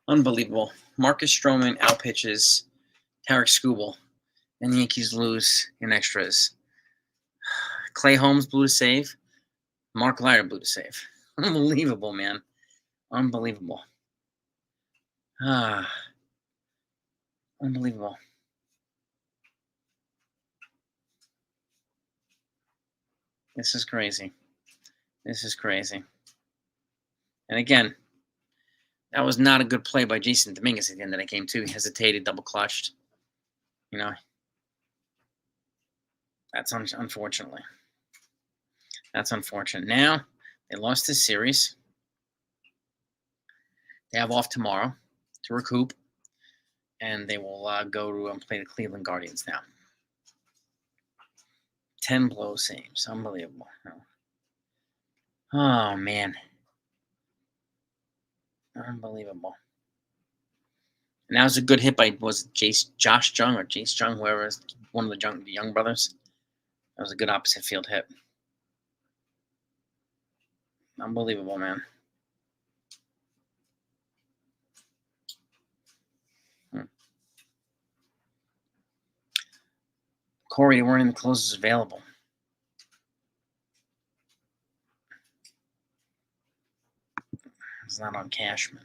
Unbelievable. Marcus Stroman outpitches Tarek Skubal, and the Yankees lose in extras. Clay Holmes blew to save. Mark Leiter blew to save. Unbelievable, man. Unbelievable. Unbelievable. This is crazy. This is crazy. And again, that was not a good play by Jason Dominguez at the end of the game, too. He hesitated, double clutched. You know, that's unfortunately. That's unfortunate. Now, they lost this series. They have off tomorrow to recoup. And they will go to and play the Cleveland Guardians now. 10 blow saves. Unbelievable. Oh, man. Unbelievable. And that was a good hit by, Josh Jung or Jace Jung, whoever is one of the young brothers. That was a good opposite field hit. Unbelievable, man. Corey, there weren't any closers available. It's not on Cashman.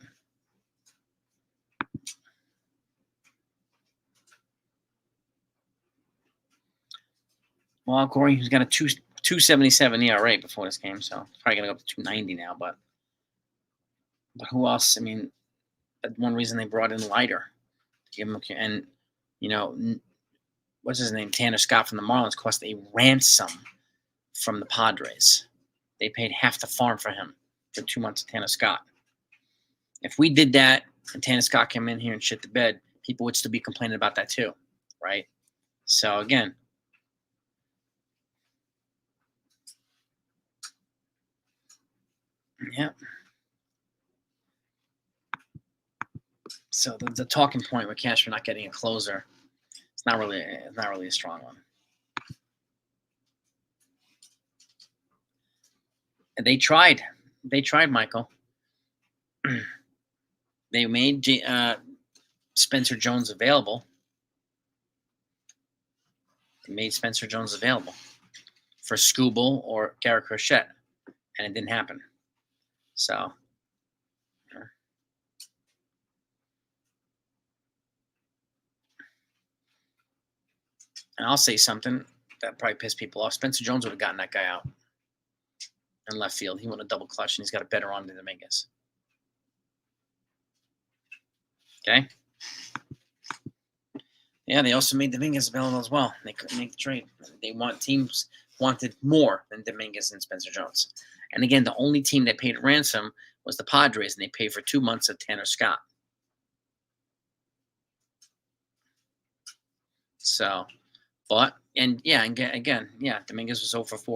Well, Corey, he's got a 2.77 ERA before this game, so it's probably going to go up to 2.90 now. But who else? I mean, one reason they brought in Leiter to give him, and what's his name? Tanner Scott from the Marlins cost a ransom from the Padres. They paid half the farm for him for 2 months of Tanner Scott. If we did that and Tanner Scott came in here and shit the bed, people would still be complaining about that too, right? So again, yeah. So the talking point with Cashman not getting a closer, it's not really a strong one. And they tried, Michael. They made Spencer Jones available. They made Spencer Jones available for Skubal or Garrett Crochet, and it didn't happen. So, and I'll say something that probably pissed people off. Spencer Jones would have gotten that guy out in left field. He won a double clutch, and he's got a better arm than Dominguez. Okay? Yeah, they also made Dominguez available as well. They couldn't make the trade. Teams wanted more than Dominguez and Spencer Jones. And again, the only team that paid a ransom was the Padres, and they paid for 2 months of Tanner Scott. So, again, Dominguez was 0 for 4.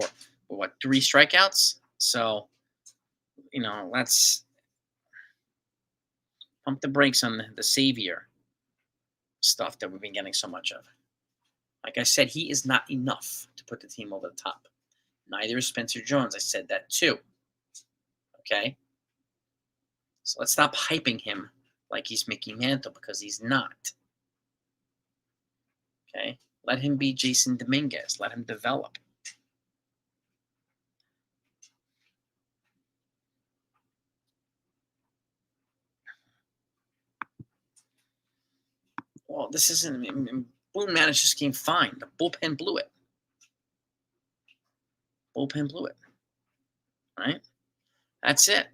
But 3 strikeouts? So, let's pump the brakes on the savior stuff that we've been getting so much of. Like I said, he is not enough to put the team over the top. Neither is Spencer Jones. I said that too. Okay? So let's stop hyping him like he's Mickey Mantle, because he's not. Okay? Let him be Jason Dominguez. Let him develop. Well, this isn't. Boone managed this game fine. The bullpen blew it. Right? That's it.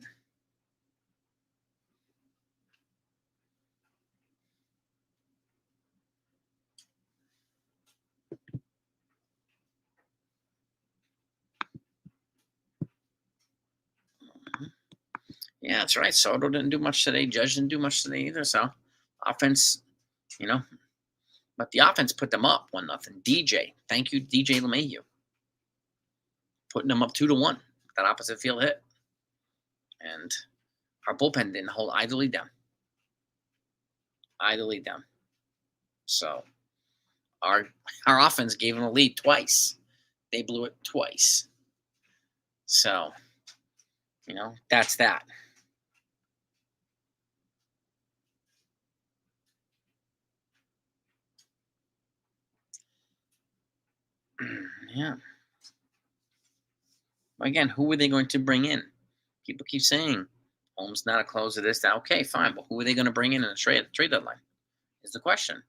Yeah, that's right. Soto didn't do much today. Judge didn't do much today either. So, offense, but the offense put them up 1-0. DJ, thank you, DJ LeMahieu, putting them up 2-1. That opposite field hit, and our bullpen didn't hold idly down. So, our offense gave them a lead twice. They blew it twice. So, that's that. Yeah. Again, who are they going to bring in? People keep saying Holmes not a closer. This, that. Okay, fine, but who are they going to bring in a trade deadline? Is the question.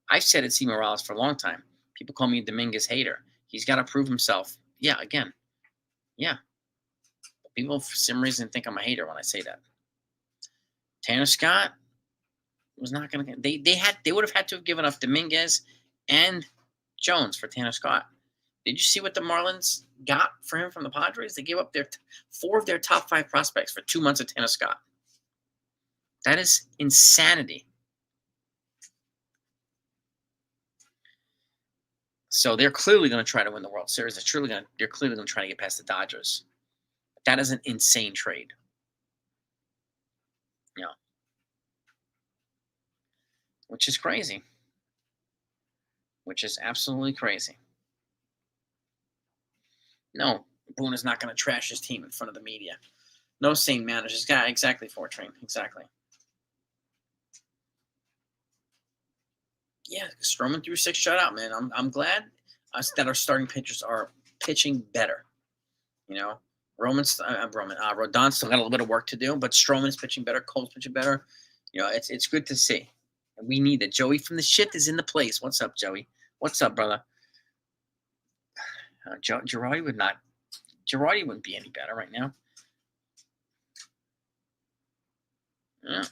I've said it, C. Morales, for a long time. People call me a Dominguez hater. He's got to prove himself. Yeah, again, yeah. But people, for some reason, think I'm a hater when I say that. Tanner Scott was not going to. They would have had to have given up Dominguez and Jones for Tanner Scott. Did you see what the Marlins got for him from the Padres? They gave up their 4 of their top 5 prospects for 2 months of Tanner Scott. That is insanity. So they're clearly going to try to win the World Series. They're clearly going to try to get past the Dodgers. That is an insane trade. You know, which is crazy. Which is absolutely crazy. No, Boone is not going to trash his team in front of the media. No sane managers. Yeah, exactly, Fortran. Exactly. Yeah, Stroman threw 6 shutout, man. I'm glad that our starting pitchers are pitching better. You know, Rodon still got a little bit of work to do, but Stroman is pitching better. Cole's pitching better. You know, it's good to see. And we need it. Joey from the shit is in the place. What's up, Joey? What's up, brother? Girardi wouldn't be any better right now. Yeah.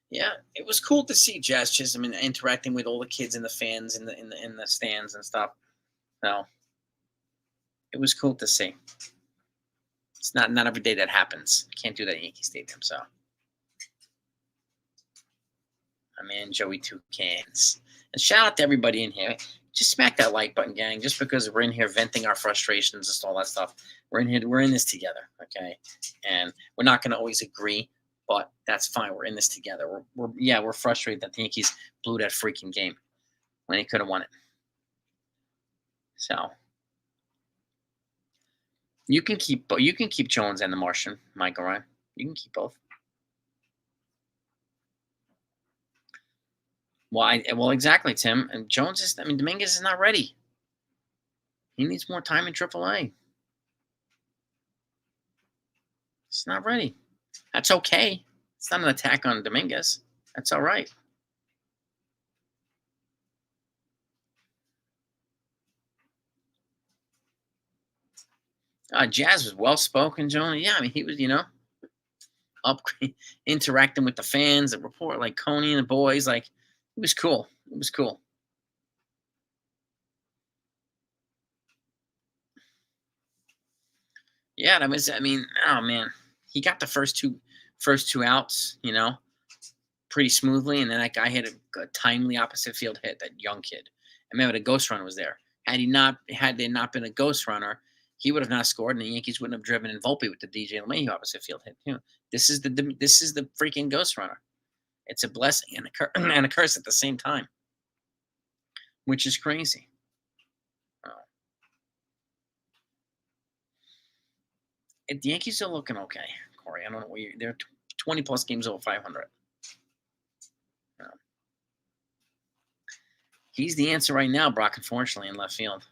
Yeah, it was cool to see Jazz Chisholm interacting with all the kids and the fans in the stands and stuff. So it was cool to see. It's not every day that happens. You can't do that at Yankee Stadium. So my man Joey Two Cans. And shout out to everybody in here. Just smack that like button, gang. Just because we're in here venting our frustrations and all that stuff. We're in this together, okay? And we're not going to always agree, but that's fine. We're in this together. We're frustrated that the Yankees blew that freaking game when they could have won it. So you can keep Jones and the Martian, Michael Ryan. You can keep both. Why? Well, exactly, Tim. And Dominguez is not ready. He needs more time in AAA. It's not ready. That's okay. It's not an attack on Dominguez. That's all right. Jazz was well spoken, Jonah. Yeah, I mean he was, up interacting with the fans, the report, like Coney and the boys. Like it was cool. It was cool. Yeah, I mean, oh man, he got the first two outs, pretty smoothly, and then that guy hit a timely opposite field hit. That young kid. I remember the ghost runner was there. Had there not been a ghost runner, he would have not scored, and the Yankees wouldn't have driven in Volpe with the DJ LeMahieu opposite field hit. This is the freaking ghost runner. It's a blessing and and a curse at the same time, which is crazy. The Yankees are looking okay, Corey. I don't know what they're 20 plus games over 500. He's the answer right now, Brock. Unfortunately, in left field.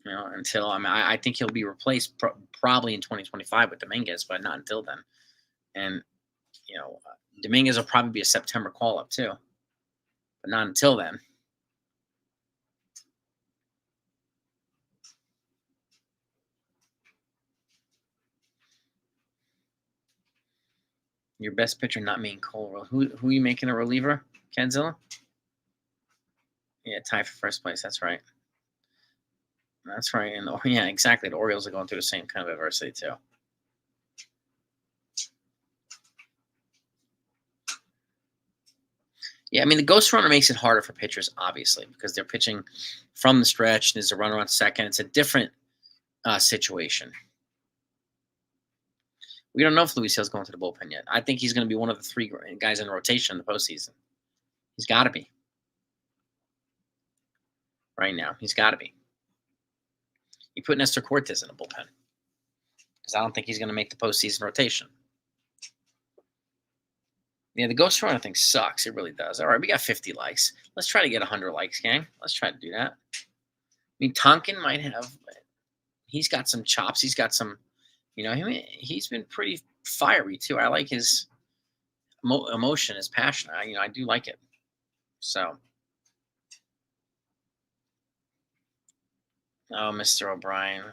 Until I think he'll be replaced probably in 2025 with Dominguez, but not until then. And Dominguez will probably be a September call up too, but not until then. Your best pitcher not being Cole. Who are you making a reliever? Kenzilla? Yeah, tie for first place. That's right. That's right. And yeah, exactly. The Orioles are going through the same kind of adversity too. Yeah, I mean the ghost runner makes it harder for pitchers, obviously, because they're pitching from the stretch. There's a runner on second. It's a different situation. We don't know if Luis Hill's going to the bullpen yet. I think he's going to be one of the 3 guys in rotation in the postseason. He's got to be. Right now, he's got to be. You put Nestor Cortez in the bullpen because I don't think he's going to make the postseason rotation. Yeah, the Ghost Runner thing sucks. It really does. All right, we got 50 likes. Let's try to get 100 likes, gang. Let's try to do that. I mean, Tonkin might have. He's got some chops. He's got some. He's been pretty fiery too. I like his emotion, his passion. I do like it. So, oh, Mr. O'Brien,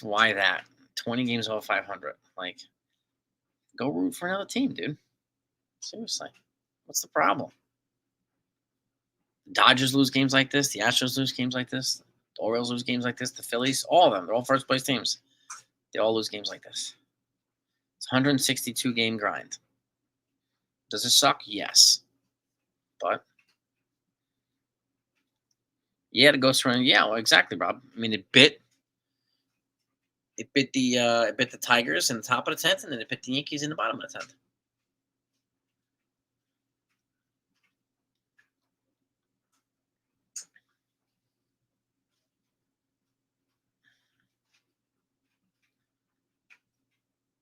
why that? 20 games over 500. Like, go root for another team, dude. Seriously, what's the problem? The Dodgers lose games like this. The Astros lose games like this. The Orioles lose games like this. The Phillies, all of them, they're all first place teams. They all lose games like this. It's 162 game grind. Does it suck? Yes, but yeah, the Ghost Runner. Yeah, well, exactly, Rob. I mean, it bit the Tigers in the top of the 10th, and then it bit the Yankees in the bottom of the 10th.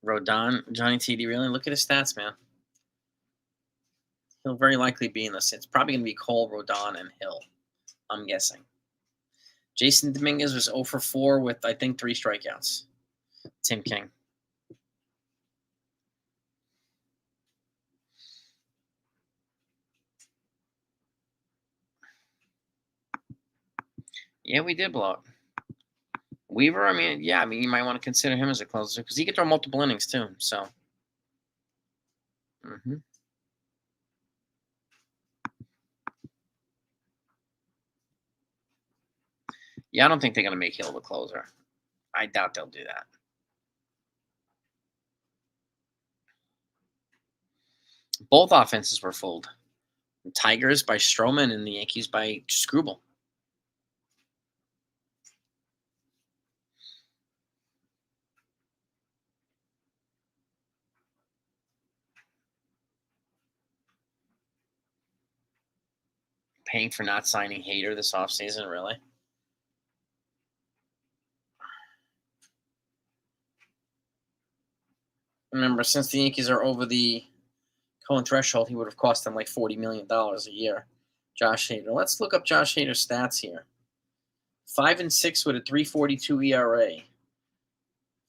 Rodon, Johnny TD, really? Look at his stats, man. He'll very likely be in this. It's probably going to be Cole, Rodon, and Hill, I'm guessing. Jason Dominguez was 0 for 4 with, I think, 3 strikeouts. Tim King. Yeah, we did blow it. Weaver, you might want to consider him as a closer because he can throw multiple innings too. So, yeah, I don't think they're going to make Hill the closer. I doubt they'll do that. Both offenses were fooled. The Tigers by Stroman and the Yankees by Skubal. Paying for not signing Hader this offseason, really? Remember, since the Yankees are over the Cohen threshold, he would have cost them like $40 million a year. Josh Hader. Let's look up Josh Hader's stats here. 5-6 with a 3.42 ERA.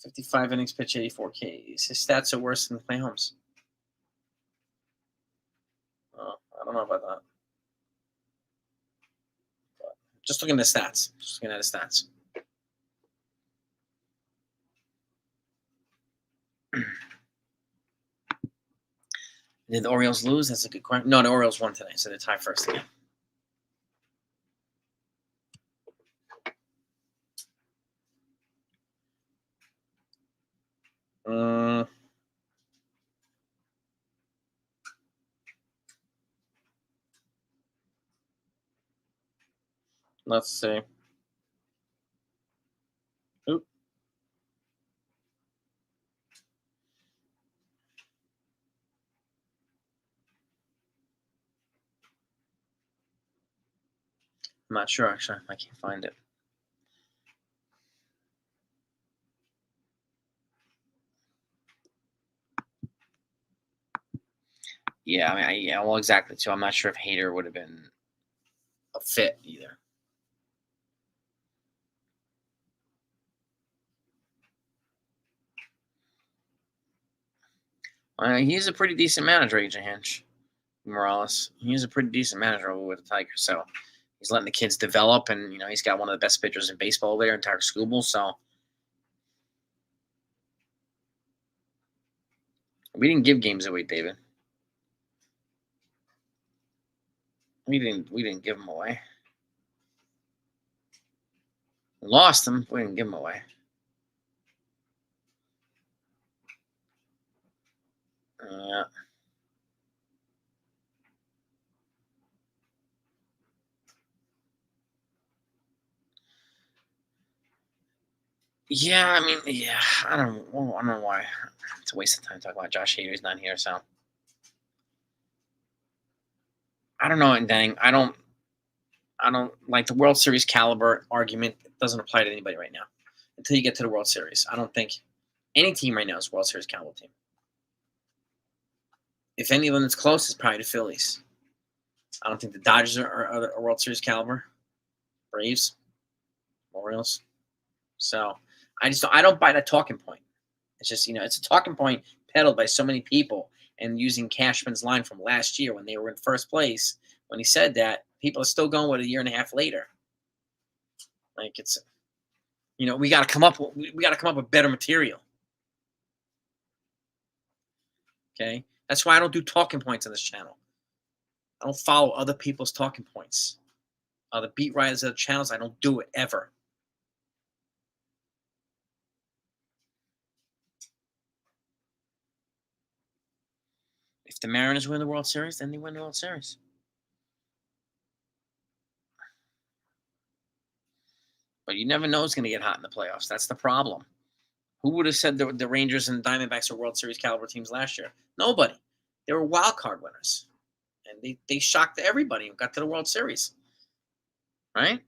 55 innings pitched, 84 Ks. His stats are worse than Clay Holmes. Oh, I don't know about that. But just looking at the stats. Just looking at his stats. Did the Orioles lose? That's a good question. No, the Orioles won today, so they tie first again. Let's see. Oop. I'm not sure, actually. I can't find it. Yeah, well, exactly. So I'm not sure if Hader would have been a fit either. He's a pretty decent manager, AJ Hinch. Morales. He's a pretty decent manager over with the Tigers. So he's letting the kids develop, and he's got one of the best pitchers in baseball there, in Tyler Skubal. So we didn't give games away, David. We didn't give them away. We lost them. We didn't give them away. Yeah. Yeah, I don't know why. It's a waste of time talking about Josh Hader. He's not here, so I don't know. And dang, I don't like the World Series caliber argument. It doesn't apply to anybody right now until you get to the World Series. I don't think any team right now is a World Series caliber team. If any of them that's close, it's probably the Phillies. I don't think the Dodgers are a World Series caliber. Braves, Orioles. So I don't buy that talking point. It's just it's a talking point peddled by so many people. And using Cashman's line from last year when they were in first place, when he said that, people are still going with a year and a half later. Like it's, we got to come up with better material. Okay, that's why I don't do talking points on this channel. I don't follow other people's talking points. Other beat writers of the channels, I don't do it ever. If the Mariners win the World Series, then they win the World Series. But you never know who's going to get hot in the playoffs. That's the problem. Who would have said the Rangers and Diamondbacks are World Series caliber teams last year? Nobody. They were wild card winners. And they shocked everybody and got to the World Series. Right?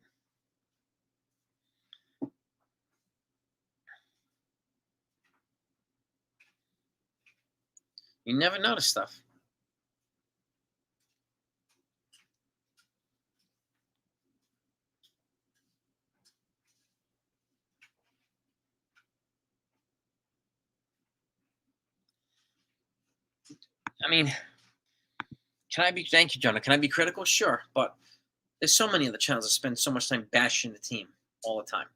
You never know this stuff. I mean, thank you, Jonah. Can I be critical? Sure. But there's so many of the channels that spend so much time bashing the team all the time.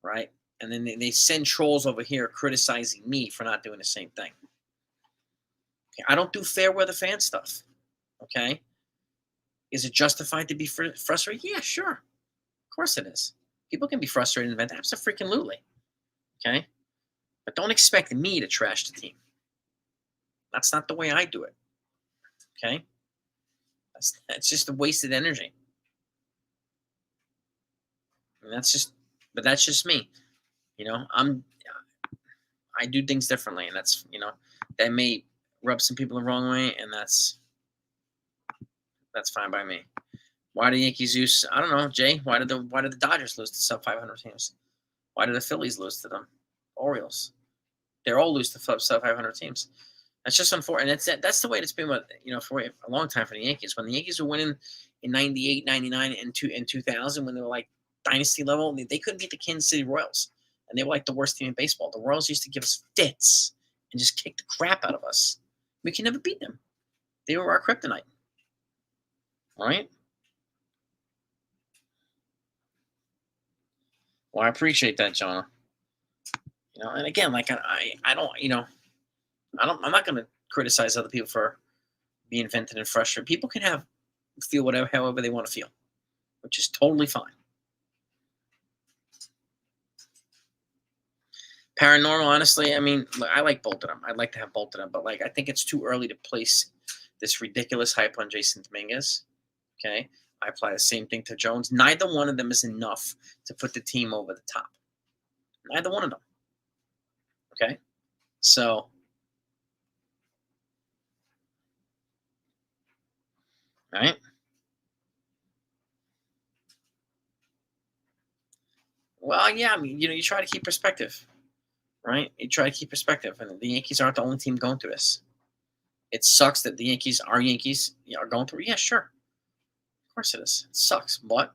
Right? And then they send trolls over here criticizing me for not doing the same thing. Okay, I don't do fair weather fan stuff. Okay? Is it justified to be frustrated? Yeah, sure. Of course it is. People can be frustrated in the event. Absolutely. Okay? But don't expect me to trash the team. That's not the way I do it. Okay? That's just a wasted energy. And that's just me. I do things differently, and that's that may rub some people the wrong way, and that's fine by me. Why do the Yankees use? I don't know, Jay. Why did the Dodgers lose to sub 500 teams? Why did the Phillies lose to them? Orioles. They're all lose to sub 500 teams. That's just unfortunate. That's the way it's been with for a long time for the Yankees. When the Yankees were winning in 98, 99, and 2000, when they were like dynasty level, they couldn't beat the Kansas City Royals, and they were like the worst team in baseball. The Royals used to give us fits and just kick the crap out of us. We can never beat them. They were our kryptonite. All right. Well, I appreciate that, Jonah. And again, like I don't, I'm not going to criticize other people for being vented and frustrated. People can feel however they want to feel, which is totally fine. Paranormal, honestly, I mean, I like both of them. I'd like to have both of them, but like I think it's too early to place this ridiculous hype on Jason Dominguez. Okay, I apply the same thing to Jones. Neither one of them is enough to put the team over the top. Neither one of them. Okay, so. Right? Well, yeah, I mean, you try to keep perspective, right? You try to keep perspective, and the Yankees aren't the only team going through this. It sucks that our Yankees, are going through. Yeah, sure, of course it is. It sucks, but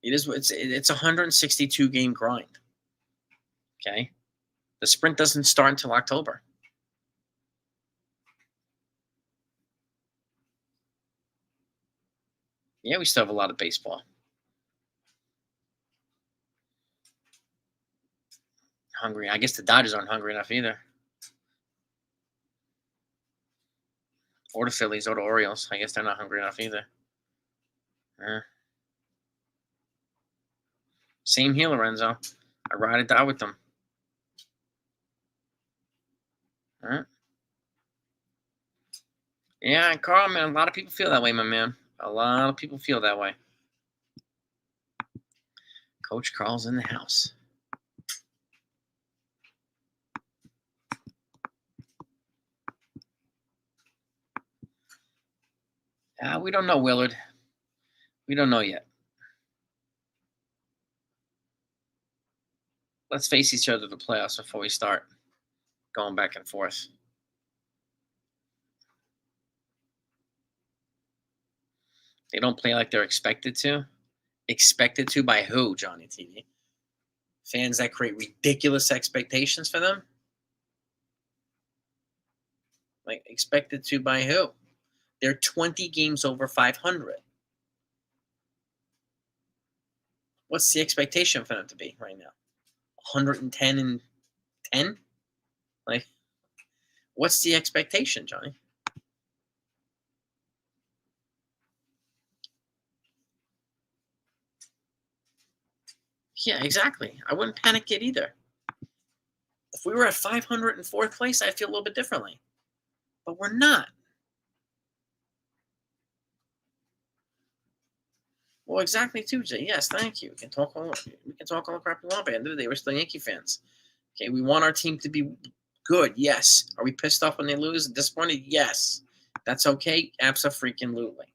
it is. It's a 162 game grind. Okay, the sprint doesn't start until October. Yeah, we still have a lot of baseball. Hungry. I guess the Dodgers aren't hungry enough either. Or the Phillies or the Orioles. I guess they're not hungry enough either. Same here, Lorenzo. I ride or die with them. Yeah, Carl, man, a lot of people feel that way, my man. A lot of people feel that way. Coach Carl's in the house. We don't know, Willard. We don't know yet. Let's face each other in the playoffs before we start going back and forth. They don't play like they're expected to. Expected to by who, Johnny TV? Fans that create ridiculous expectations for them? Like, expected to by who? They're 20 games over 500. What's the expectation for them to be right now? 110 and 10? Like, what's the expectation, Johnny? Yeah, exactly. I wouldn't panic it either. If we were at 504th place, I'd feel a little bit differently. But we're not. Well, exactly, too, Jay. Yes, thank you. We can talk all the crap we want, but at the end of the day, we're still Yankee fans. Okay, we want our team to be good. Yes. Are we pissed off when they lose? Disappointed? Yes. That's okay. Abso-freaking-lutely.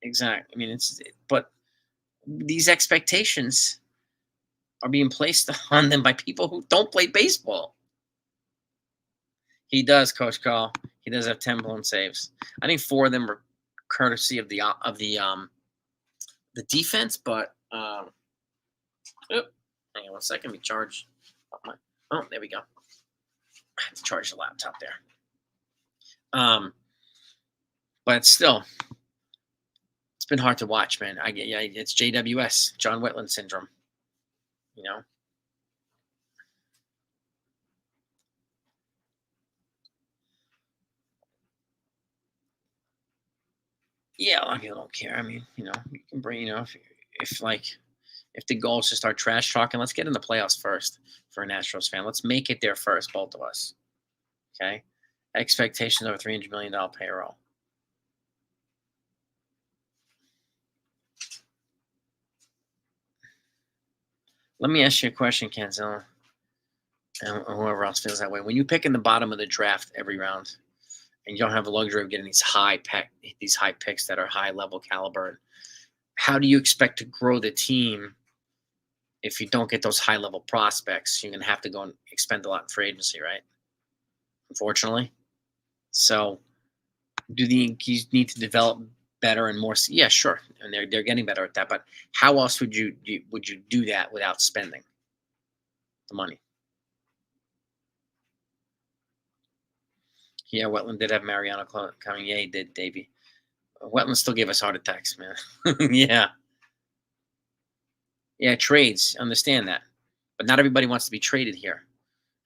Exactly. I mean, but these expectations are being placed on them by people who don't play baseball. He does, Coach Carl. He does have 10 blown saves. I think 4 of them are courtesy of the defense, but hang on 1 second. We charge. Oh, there we go. I have to charge the laptop there. But still, it's been hard to watch, man. It's JWS, John Wetland syndrome. You know. Yeah, a lot of people don't care. I mean, you can bring, if the goal is to start trash talking, let's get in the playoffs first for a Nationals fan. Let's make it there first, both of us. Okay? Expectations of a $300 million payroll. Let me ask you a question, Kenzilla, and whoever else feels that way. When you pick in the bottom of the draft every round, and you don't have the luxury of getting these high picks that are high level caliber, how do you expect to grow the team if you don't get those high level prospects? You're going to have to go and expend a lot in free agency, right? Unfortunately. So do the Yankees need to develop better and more? Yeah, sure. And they're getting better at that. But how else would you do that without spending the money? Yeah, Wetland did have Mariano coming. Yeah, he did, Davey. Wetland still gave us heart attacks, man. Yeah. Yeah, trades. Understand that. But not everybody wants to be traded here.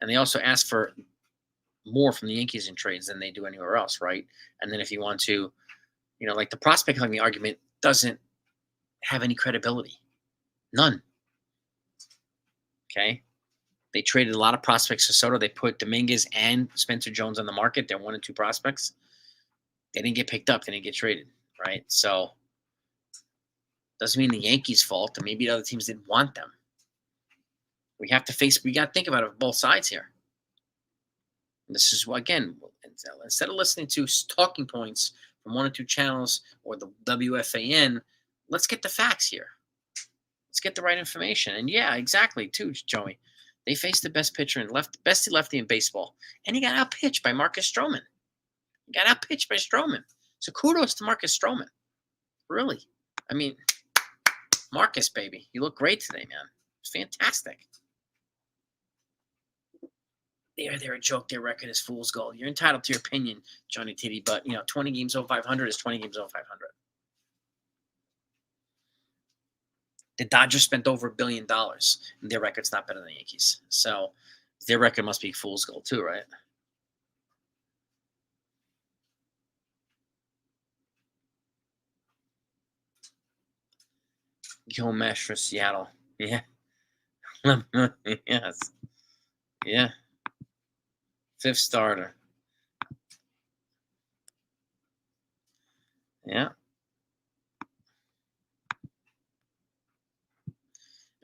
And they also ask for more from the Yankees in trades than they do anywhere else, right? And then if you want to, like the prospect hugging argument doesn't have any credibility. None. Okay. They traded a lot of prospects to Soto. They put Dominguez and Spencer Jones on the market. They're 1 and 2 prospects. They didn't get picked up. They didn't get traded, right? So doesn't mean the Yankees' fault, or maybe the other teams didn't want them. We got to think about it both sides here. And this is, again, instead of listening to talking points from 1 or 2 channels or the WFAN, let's get the facts here. Let's get the right information. And yeah, exactly, too, Joey. They faced the best pitcher and best lefty in baseball. And he got outpitched by Marcus Stroman. So kudos to Marcus Stroman. Really. I mean, Marcus, baby. You look great today, man. It's fantastic. They're a joke. Their record is fool's gold. You're entitled to your opinion, Johnny TV, but 20 games over 500 is 20 games over 500. The Dodgers spent over $1 billion, and their record's not better than the Yankees. So their record must be fool's gold too, right? Gil Mesh for Seattle. Yeah. Yes. Yeah. 5th starter. Yeah.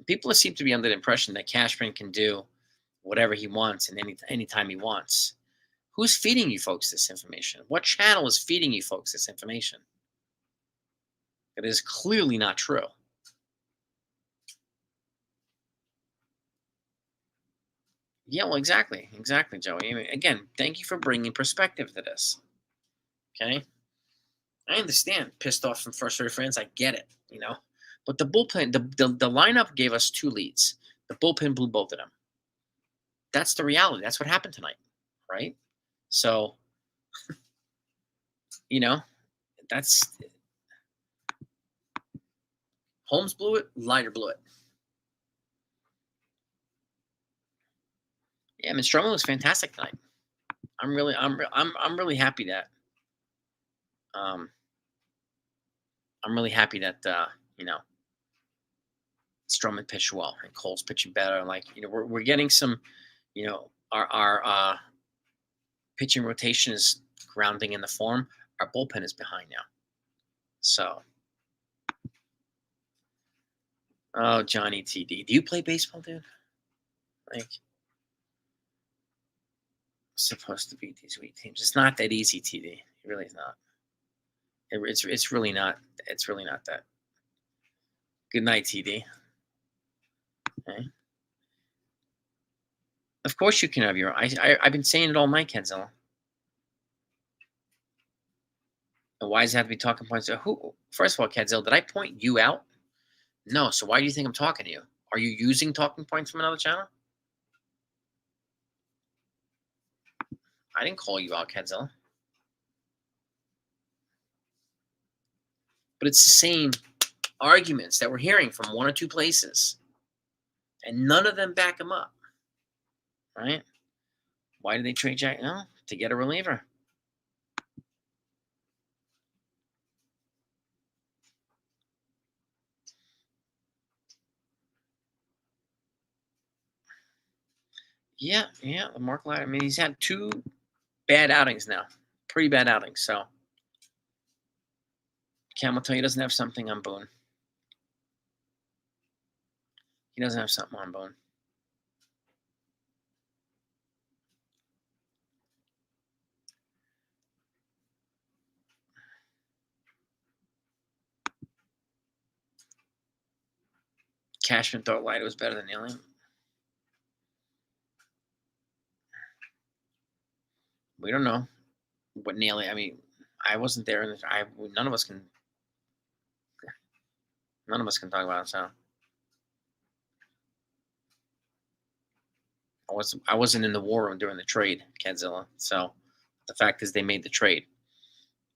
People seem to be under the impression that Cashman can do whatever he wants and anytime he wants. Who's feeding you folks this information? What channel is feeding you folks this information? It is clearly not true. Yeah, well, exactly, exactly, Joey. I mean, again, thank you for bringing perspective to this. Okay, I understand. Pissed off from first three friends, I get it. But the bullpen, the lineup gave us two leads. The bullpen blew both of them. That's the reality. That's what happened tonight, right? So you know, that's Holmes blew it, Leiter blew it. Yeah, I mean, Stroman was fantastic tonight. I'm really happy that um I'm really happy that you know Stroman pitched well and Cole's pitching better. Like we're getting some, our pitching rotation is grounding in the form. Our bullpen is behind now. So, oh Johnny TD, do you play baseball, dude? Like supposed to beat these weak teams. It's not that easy, TD. It really is not. It's really not. It's really not that. Good night, TD. Okay. Of course you can have your. I've been saying it all night, Kenzilla. And why does it have to be talking points? Who? First of all, Kenzilla, did I point you out? No. So why do you think I'm talking to you? Are you using talking points from another channel? I didn't call you out, Kenzilla. But it's the same arguments that we're hearing from one or two places, and none of them back them up. Right? Why did they trade Jack? No, to get a reliever. Yeah, Mark Leiter. I mean, he's had two bad outings now, pretty bad outings. So Cam will tell you he doesn't have something on Boone. He doesn't have something on Boone. Cashman thought Leiter was better than Neely. We don't know what Neely. I mean, I wasn't there, and none of us can. None of us can talk about it. So I wasn't in the war room during the trade, Kadzilla. So the fact is, they made the trade,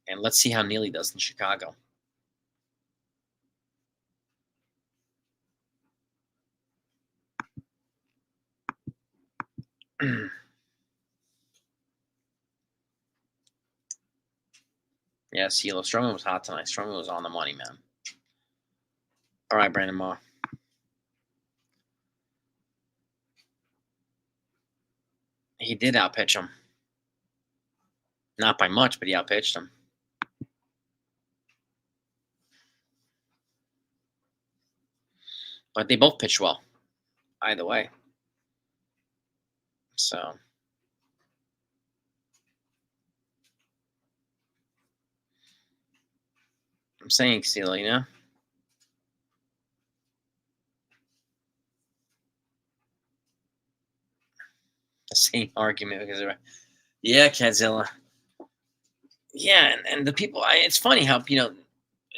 and let's see how Neely does in Chicago. Yeah, CeeLo. Stroman was hot tonight. Stroman was on the money, man. All right, Brandon Moore. He did outpitch him. Not by much, but he outpitched him. But they both pitched well, either way. So I'm saying, CeeLo, the same argument because yeah, Kadzilla. Yeah, and the people. It's funny how a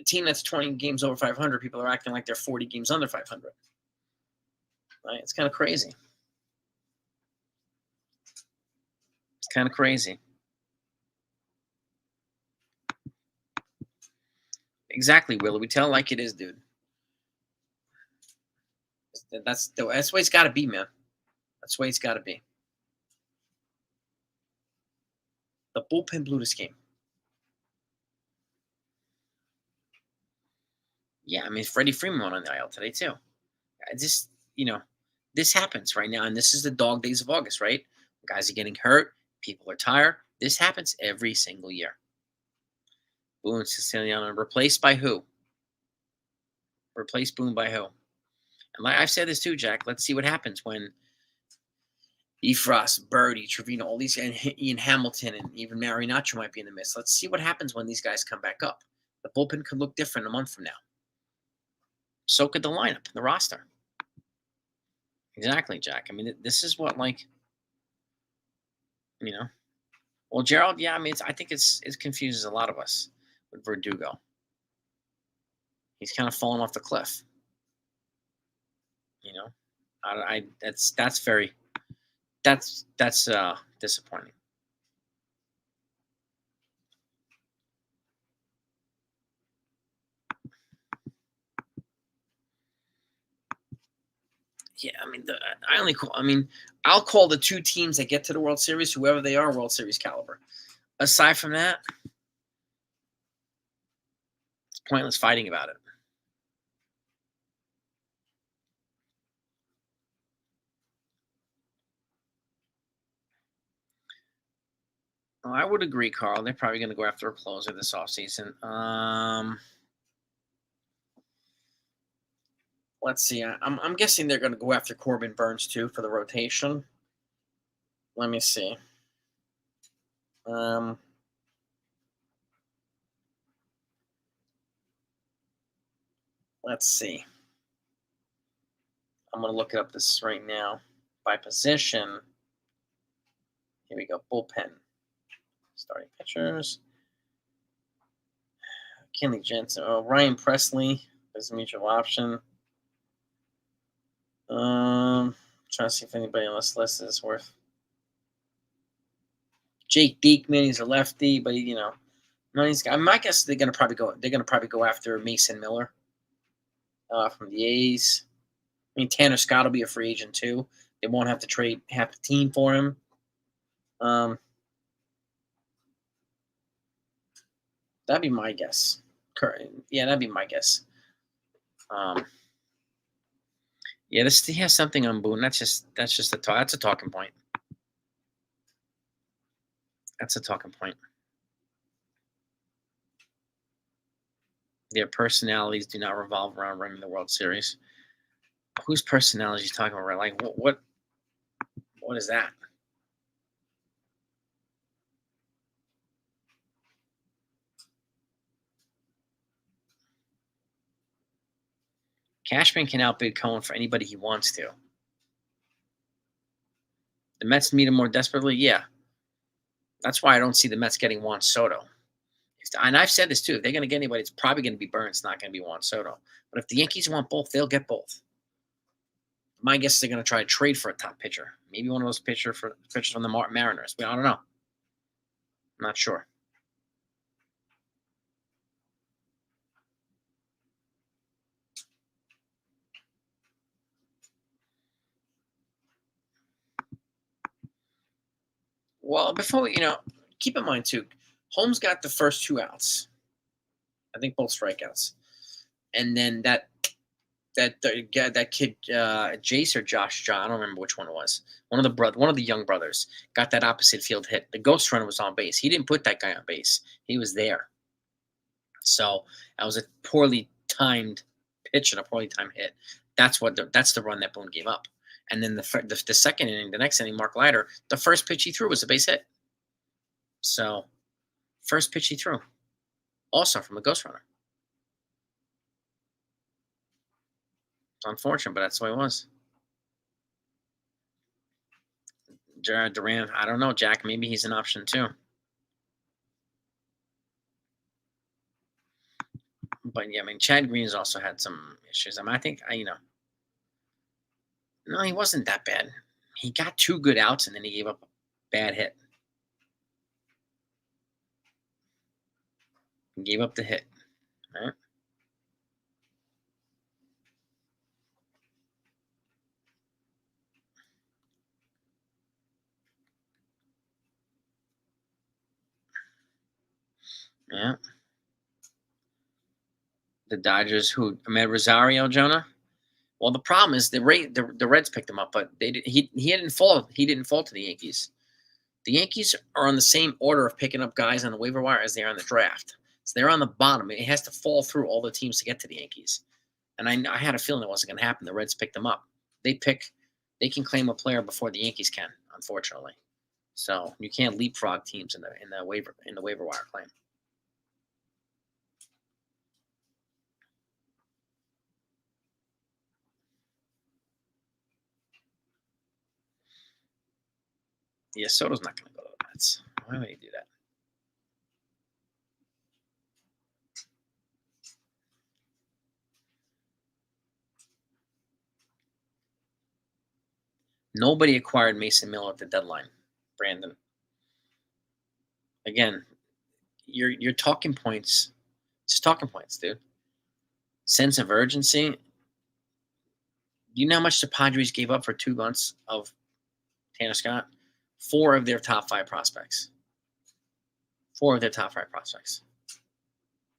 team that's 20 games over 500, people are acting like they're 40 games under 500. Right? It's kind of crazy. It's kind of crazy. Exactly, Will. We tell it like it is, dude. That's the way it's got to be, man. That's the way it's got to be. The bullpen blew this game. Yeah, I mean, Freddie Freeman went on the IL today, too. I just, this happens right now. And this is the dog days of August, right? Guys are getting hurt. People are tired. This happens every single year. Boone Siciliano replaced by who? Replaced Boone by who? And like I've said this too, Jack. Let's see what happens when Efros, Birdie, Trevino, all these, and Ian Hamilton, and even Marinaccio might be in the mix. Let's see what happens when these guys come back up. The bullpen could look different a month from now. So could the lineup, the roster. Exactly, Jack. I mean, this is what You know. Well, Gerald, yeah, I mean, I think it confuses a lot of us with Verdugo. He's kind of fallen off the cliff. You know, that's very that's disappointing. Yeah, I mean, I only call. I mean, I'll call the two teams that get to the World Series, whoever they are, World Series caliber. Aside from that, it's pointless fighting about it. Well, I would agree, Carl. They're probably going to go after a closer this offseason. Let's see. I'm guessing they're going to go after Corbin Burns too for the rotation. Let me see. Um, let's see. I'm going to look it up this right now by position. Here we go. Bullpen. Starting pitchers. Kenley Jensen. Oh, Ryan Presley is a mutual option. Trying to see if anybody on this list is worth. Jake Diekman, he's a lefty, but my guess they're gonna probably go. They're gonna probably go after Mason Miller from the A's. I mean, Tanner Scott will be a free agent too. They won't have to trade half the team for him. That'd be my guess. Yeah, that'd be my guess. Yeah, he has something on Boone. That's just that's a talking point. That's a talking point. Their personalities do not revolve around running the World Series. Whose personality are you talking about? Like what is that? Cashman can outbid Cohen for anybody he wants to. The Mets need him more desperately. Yeah, that's why I don't see the Mets getting Juan Soto. And I've said this too. If they're going to get anybody, it's probably going to be Burns. It's not going to be Juan Soto. But if the Yankees want both, they'll get both. My guess is they're going to try to trade for a top pitcher. Maybe one of those pitchers from the Mariners. I don't know. I'm not sure. Well, before keep in mind too, Holmes got the first two outs. I think both strikeouts, and then that kid Jace or Josh John, I don't remember which one it was. One of the young brothers got that opposite field hit. The ghost runner was on base. He didn't put that guy on base. He was there. So that was a poorly timed pitch and a poorly timed hit. That's the run that Boone gave up. And then the second inning, the next inning, Mark Leiter, the first pitch he threw was a base hit. So first pitch he threw, also from the ghost runner. It's unfortunate, but that's the way it was. Jared Duran, I don't know, Jack. Maybe he's an option too. But yeah, I mean, Chad Green's also had some issues. I mean, I think no, he wasn't that bad. He got two good outs and then he gave up a bad hit. He gave up the hit. Right? Yeah. The Dodgers, who Ahmed Rosario, Jonah. Well, the problem is the Reds picked him up, but he didn't fall. He didn't fall to the Yankees. The Yankees are on the same order of picking up guys on the waiver wire as they are on the draft. So they're on the bottom. It has to fall through all the teams to get to the Yankees. And I had a feeling it wasn't going to happen. The Reds picked them up. They can claim a player before the Yankees can, unfortunately. So you can't leapfrog teams in the waiver wire claim. Yeah, Soto's not going to go to nuts. Why would he do that? Nobody acquired Mason Miller at the deadline, Brandon. Again, your talking points, just talking points, dude. Sense of urgency. Do you know how much the Padres gave up for 2 months of Tanner Scott? 4 of their top 5 prospects. 4 of their top 5 prospects.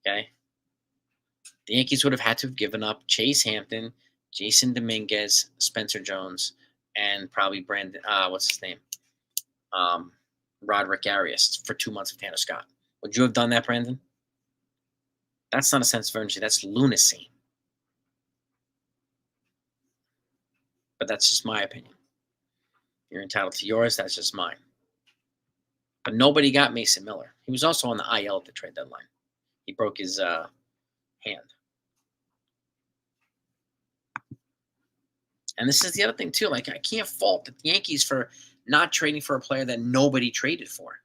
Okay? The Yankees would have had to have given up Chase Hampton, Jason Dominguez, Spencer Jones, and probably Brandon, what's his name? Roderick Arias for 2 months of Tanner Scott. Would you have done that, Brandon? That's not a sense of urgency. That's lunacy. But that's just my opinion. You're entitled to yours. That's just mine. But nobody got Mason Miller. He was also on the IL at the trade deadline. He broke his hand. And this is the other thing, too. Like, I can't fault the Yankees for not trading for a player that nobody traded for.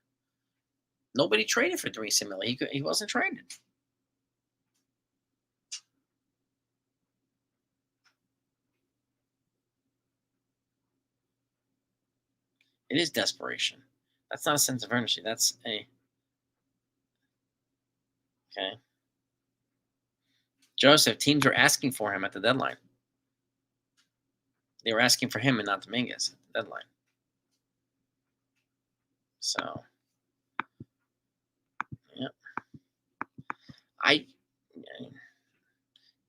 Nobody traded for Mason Miller. He wasn't traded. It is desperation. That's not a sense of urgency. That's a... Okay. Joseph, teams were asking for him at the deadline. They were asking for him and not Dominguez at the deadline. So, yeah.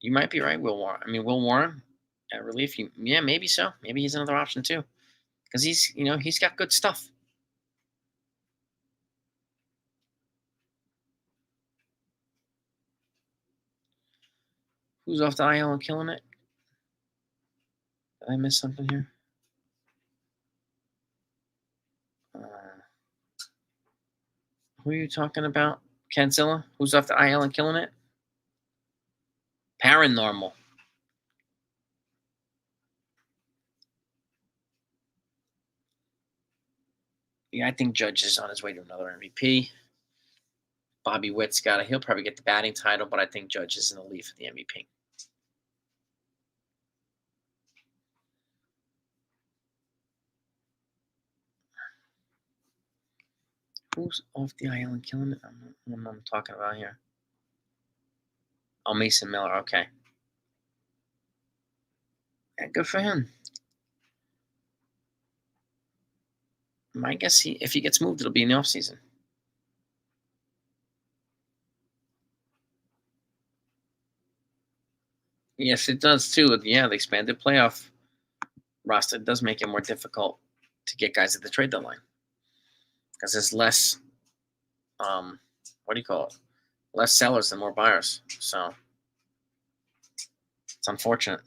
You might be right, Will Warren. I mean, Will Warren at relief. Yeah, maybe so. Maybe he's another option too, because he's got good stuff. Who's off the IL and killing it? Did I miss something here? Who are you talking about? Cancilla? Who's off the IL and killing it? Paranormal. Yeah, I think Judge is on his way to another MVP. Bobby Witt's he'll probably get the batting title, but I think Judge is in the lead for the MVP. Who's off the IL and killing it? I'm talking about here. Oh, Mason Miller. Okay. Yeah, good for him. I guess if he gets moved, it'll be in the offseason. Yes, it does too. Yeah, the expanded playoff roster does make it more difficult to get guys at the trade deadline because there's less, what do you call it? Less sellers and more buyers. So it's unfortunate.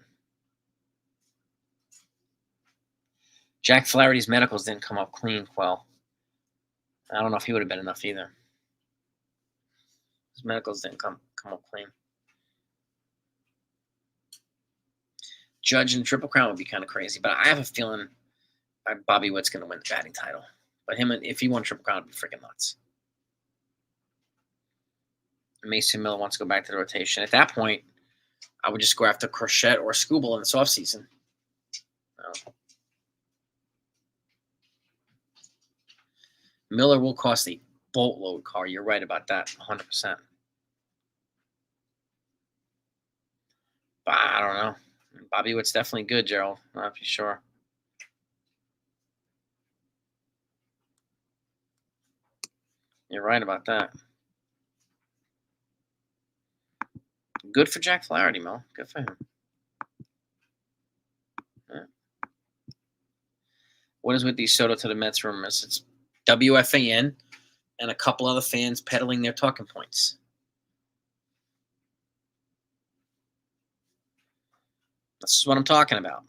Jack Flaherty's medicals didn't come up clean, Quell. I don't know if he would have been enough either. His medicals didn't come up clean. Judge and Triple Crown would be kind of crazy, but I have a feeling Bobby Witt's going to win the batting title. But if he won Triple Crown, it'd be freaking nuts. Mason Miller wants to go back to the rotation. At that point, I would just go after Crochet or Skubal in this offseason. Miller will cost a boatload, Car. You're right about that, 100%. But I don't know. Bobby Witt's definitely good, Gerald. Not for sure. You're right about that. Good for Jack Flaherty, Mel. Good for him. Yeah. What is with these Soto to the Mets rumors? It's WFAN and a couple other fans peddling their talking points. This is what I'm talking about.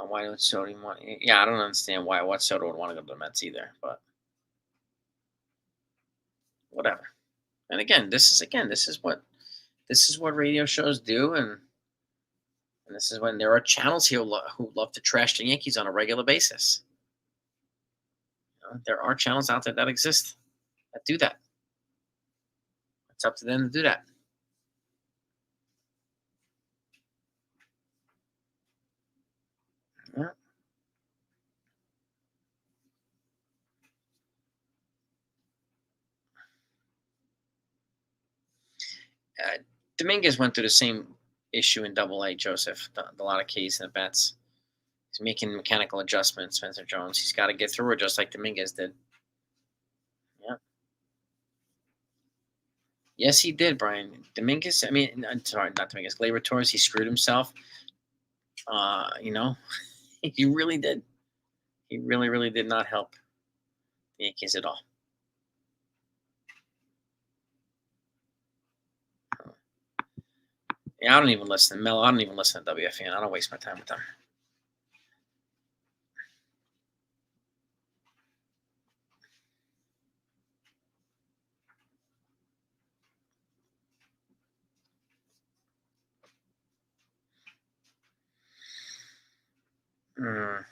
Why would Soto want? Yeah, I don't understand why. What Soto would want to go to the Mets either, but whatever. And again, this is what radio shows do, and this is when there are channels here who love to trash the Yankees on a regular basis. There are channels out there that exist that do that. It's up to them to do that. Yeah. Uh, Dominguez went through the same issue in Double A. Joseph, the lot of Ks and the bats. He's making mechanical adjustments. Spencer Jones, he's got to get through it just like Dominguez did. Yeah. Yes, he did, Brian. Dominguez. I mean, I'm sorry, not Dominguez. Gleyber Torres. He screwed himself. You know, he really did. He really, really did not help the Yankees at all. Yeah, I don't even listen to Mello. I don't even listen to WFN. I don't waste my time with them. Mm.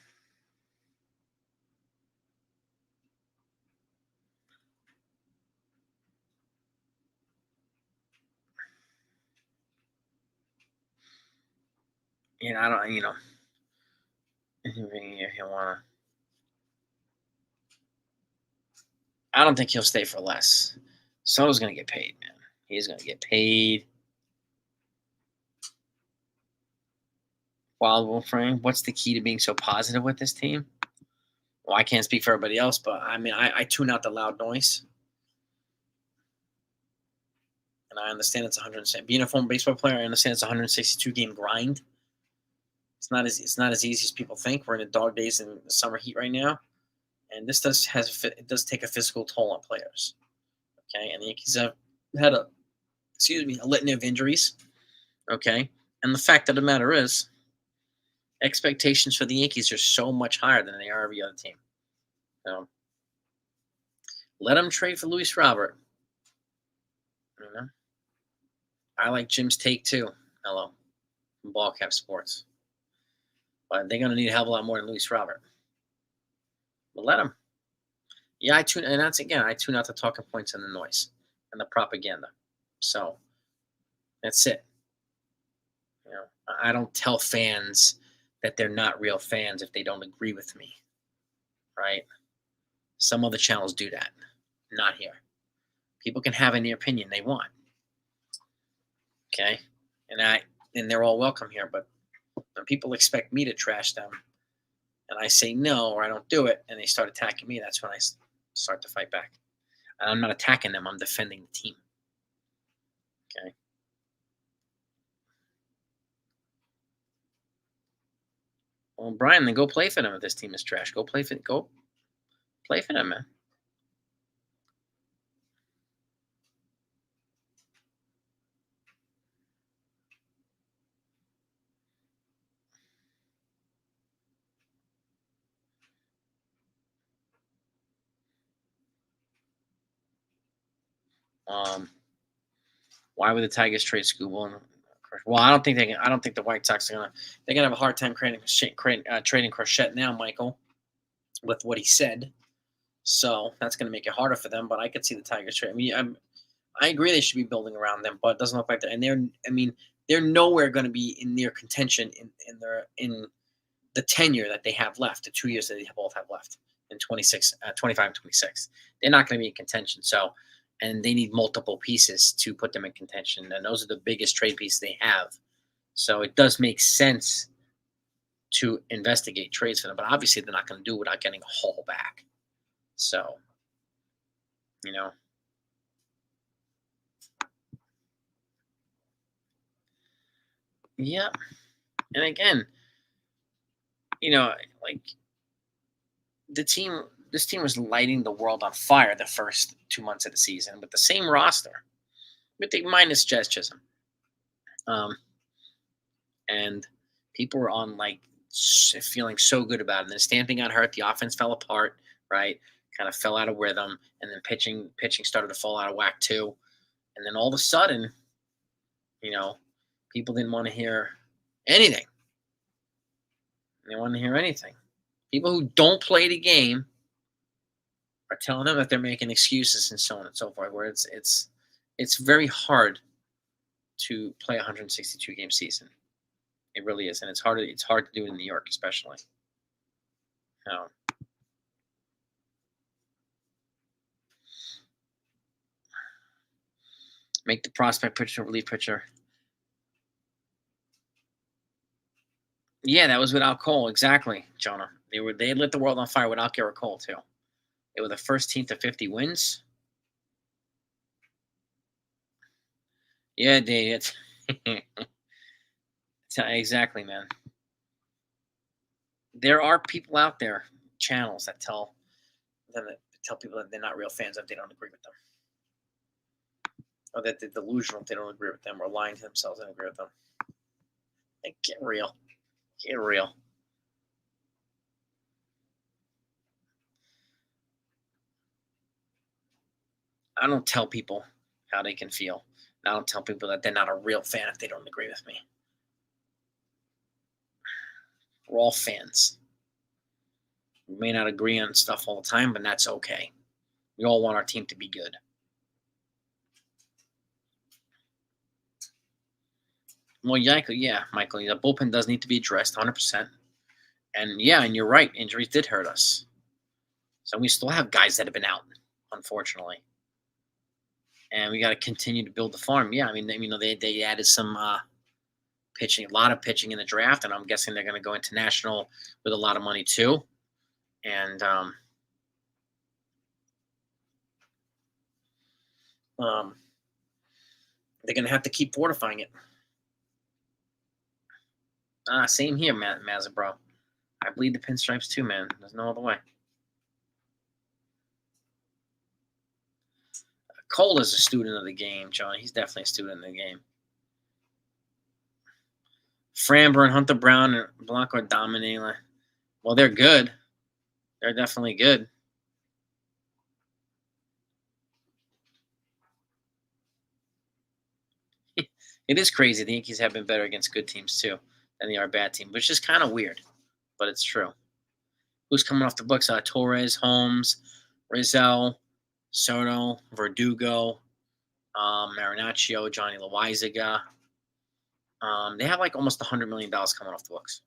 I don't. If you wanna, I don't think he'll stay for less. Soto's gonna get paid, man. He's gonna get paid. Wild Wolfram, what's the key to being so positive with this team? Well, I can't speak for everybody else, but I mean, I tune out the loud noise, and I understand it's 100. Being a former baseball player, I understand it's a 162 game grind. It's not as easy as people think. We're in the dog days in the summer heat right now, and this does take a physical toll on players. Okay, and the Yankees have had a litany of injuries. Okay, and the fact of the matter is, expectations for the Yankees are so much higher than they are every other team. So let them trade for Luis Robert. You know, I like Jim's take too. Hello, from Ball Cap Sports, but they're going to need a hell of a lot more than Luis Robert. But let them. Yeah, I tune out the talking points and the noise and the propaganda. So that's it. I don't tell fans that they're not real fans if they don't agree with me, right? Some other channels do that, not here. People can have any opinion they want, okay? And they're all welcome here, but when people expect me to trash them and I say no or I don't do it and they start attacking me, that's when I start to fight back. And I'm not attacking them, I'm defending the team. Okay. Well, Brian, then go play for them if this team is trash. Go play for them, man. Um, why would the Tigers trade Skubal? Well, I don't think they can. I don't think the White Sox are gonna. They're gonna have a hard time trading Crochet now, Michael, with what he said. So that's gonna make it harder for them. But I could see the Tigers trade. I mean, I agree they should be building around them, but it doesn't look like that. And I mean, they're nowhere going to be in near contention in the tenure that they have left, the 2 years that they both have left in 25 and 26. They're not going to be in contention. So, and they need multiple pieces to put them in contention. And those are the biggest trade pieces they have. So it does make sense to investigate trades for them. But obviously, they're not going to do it without getting a haul back. So, you know, yeah. And again, like this team was lighting the world on fire the first 2 months of the season with the same roster, with the minus Jazz Chisholm. And people were on like feeling so good about it. And then Stanton got hurt, the offense fell apart, right? Kind of fell out of rhythm, and then pitching started to fall out of whack too. And then all of a sudden, you know, people didn't want to hear anything. They want to hear anything. People who don't play the game are telling them that they're making excuses and so on and so forth. Where it's very hard to play a 162 game season. It really is, and it's hard to do it in New York, especially. You make the prospect pitcher, relief pitcher. Yeah, that was without Cole, exactly, Jonah. They lit the world on fire without Garrett Cole too. They were the first team to 50 wins. Yeah, they exactly, man. There are people out there, channels that tell people that they're not real fans if they don't agree with them, or that they're delusional if they don't agree with them, or lying to themselves and agree with them. Like, get real, get real. I don't tell people how they can feel. I don't tell people that they're not a real fan if they don't agree with me. We're all fans. We may not agree on stuff all the time, but that's okay. We all want our team to be good. Well, yeah, Michael, the bullpen does need to be addressed 100%. And yeah, and you're right, injuries did hurt us. So we still have guys that have been out, unfortunately. And we got to continue to build the farm. Yeah, I mean, they added some pitching, a lot of pitching in the draft, and I'm guessing they're going to go international with a lot of money too. And they're going to have to keep fortifying it. Same here, Mazza, bro. I bleed the pinstripes too, man. There's no other way. Cole is a student of the game, John. He's definitely a student of the game. Framber and Hunter Brown and Blanco dominating. Well, they're good. They're definitely good. It is crazy. The Yankees have been better against good teams too than they are bad teams, which is kind of weird, but it's true. Who's coming off the books? Torres, Holmes, Rizzo, Soto, Verdugo, Marinaccio, Johnny Loizaga. They have like almost $100 million coming off the books.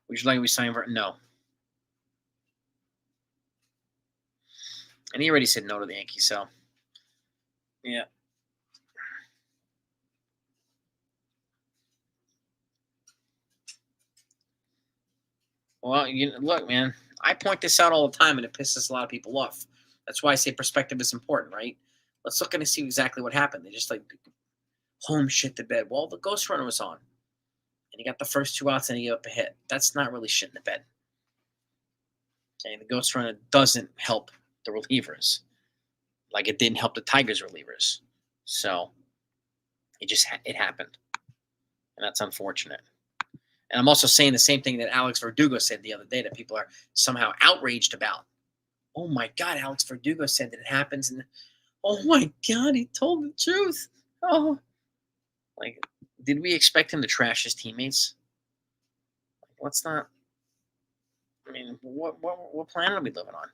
Would you like to sign for? No. And he already said no to the Yankees, so yeah. Well, look, man. I point this out all the time, and it pisses a lot of people off. That's why I say perspective is important, right? Let's look and see exactly what happened. They just like home shit the bed. Well, the ghost runner was on, and he got the first 2 outs, and he gave up a hit. That's not really shit in the bed. Okay, the ghost runner doesn't help the relievers, like it didn't help the Tigers relievers. So it happened, and that's unfortunate. And I'm also saying the same thing that Alex Verdugo said the other day that people are somehow outraged about. Oh my God, Alex Verdugo said that it happens, and oh my God, he told the truth. Oh, like, did we expect him to trash his teammates? Let's not. I mean, what planet are we living on?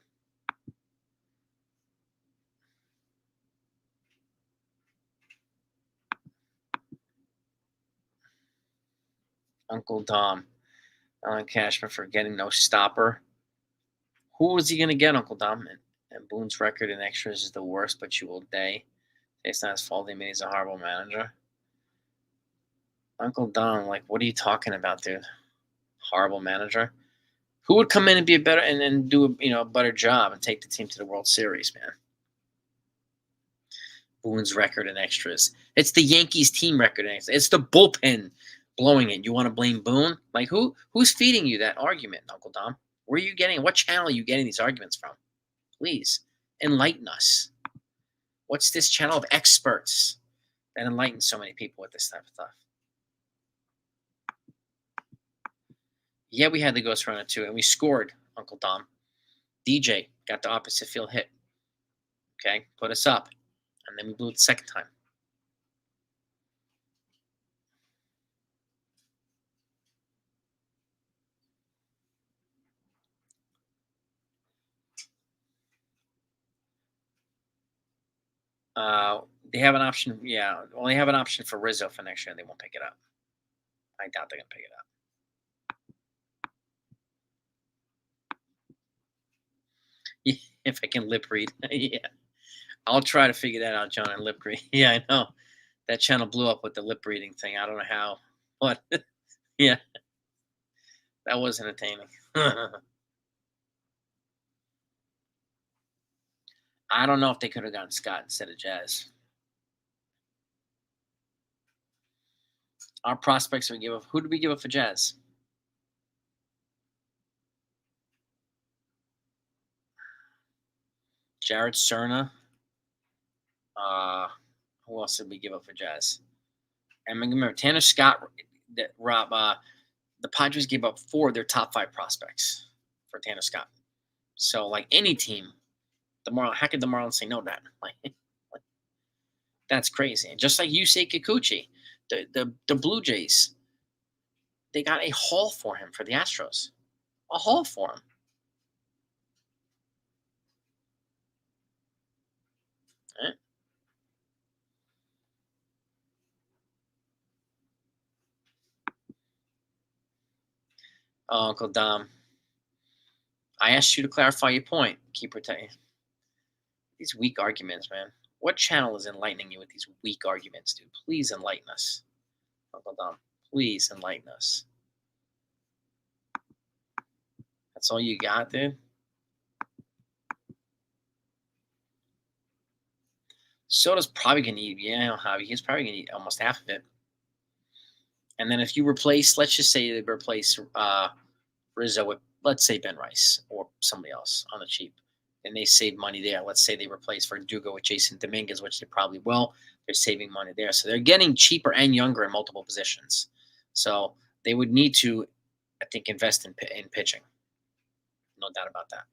Uncle Dom, Alan Cashman for getting no stopper. Who was he going to get, Uncle Dom? And Boone's record in extras is the worst, but you will day. It's not his fault. He mean he's a horrible manager. Uncle Dom, like, what are you talking about, dude? Horrible manager. Who would come in and be a better and do a better job and take the team to the World Series, man? Boone's record in extras. It's the Yankees team record in extras. It's the bullpen blowing it. You want to blame Boone? Like, who's feeding you that argument, Uncle Dom? Where are you getting? What channel are you getting these arguments from? Please enlighten us. What's this channel of experts that enlighten so many people with this type of stuff? Yeah, we had the ghost runner too, and we scored, Uncle Dom. DJ got the opposite field hit. Okay, put us up, and then we blew it the second time. Uh, they have an option. Yeah, well, they have an option for Rizzo for next year. And they won't pick it up. I doubt they're gonna pick it up. If I can lip read, yeah, I'll try to figure that out, John. And lip read. Yeah, I know that channel blew up with the lip reading thing. I don't know how, but yeah, that was entertaining. I don't know if they could have gotten Scott instead of Jazz. Our prospects we give up. Who did we give up for Jazz? Jared Cerna. Uh, who else did we give up for Jazz? And remember, Tanner Scott. That Rob. The Padres gave up 4 of their top 5 prospects for Tanner Scott. So, like any team, how could the Marlins say no to that? Like that's crazy. And just like you say, Kikuchi, the Blue Jays, they got a haul for him for the Astros. A haul for him. Eh? Oh, Uncle Dom, I asked you to clarify your point. Keep protecting these weak arguments, man. What channel is enlightening you with these weak arguments, dude? Please enlighten us, Uncle Dom. Please enlighten us. That's all you got, dude. Soda's probably gonna eat. Yeah, Javi. He's probably gonna eat almost half of it. And then if you replace, let's just say they replace Rizzo with, let's say, Ben Rice or somebody else on the cheap, and they save money there. Let's say they replace Verdugo with Jason Dominguez, which they probably will. They're saving money there, so they're getting cheaper and younger in multiple positions. So they would need to, I think, invest in pitching. No doubt about that.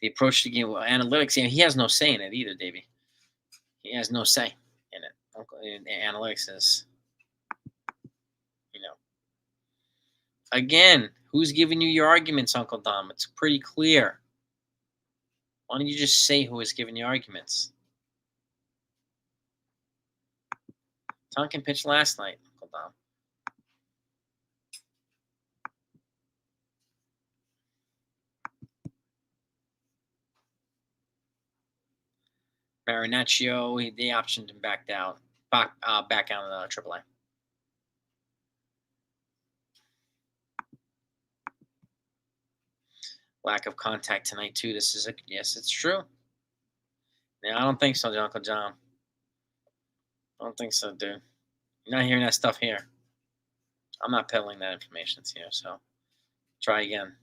The approach to game, well, analytics, he has no say in it either, Davey. He has no say in it. Analytics is, you know, again, who's giving you your arguments, Uncle Dom? It's pretty clear. Why don't you just say who is giving you arguments? Tonkin pitched last night, Uncle Dom. Marinaccio, they optioned him back out in AAA. Lack of contact tonight too. Yes, it's true. Yeah, I don't think so, Uncle John. I don't think so, dude. You're not hearing that stuff here. I'm not peddling that information to you, so try again.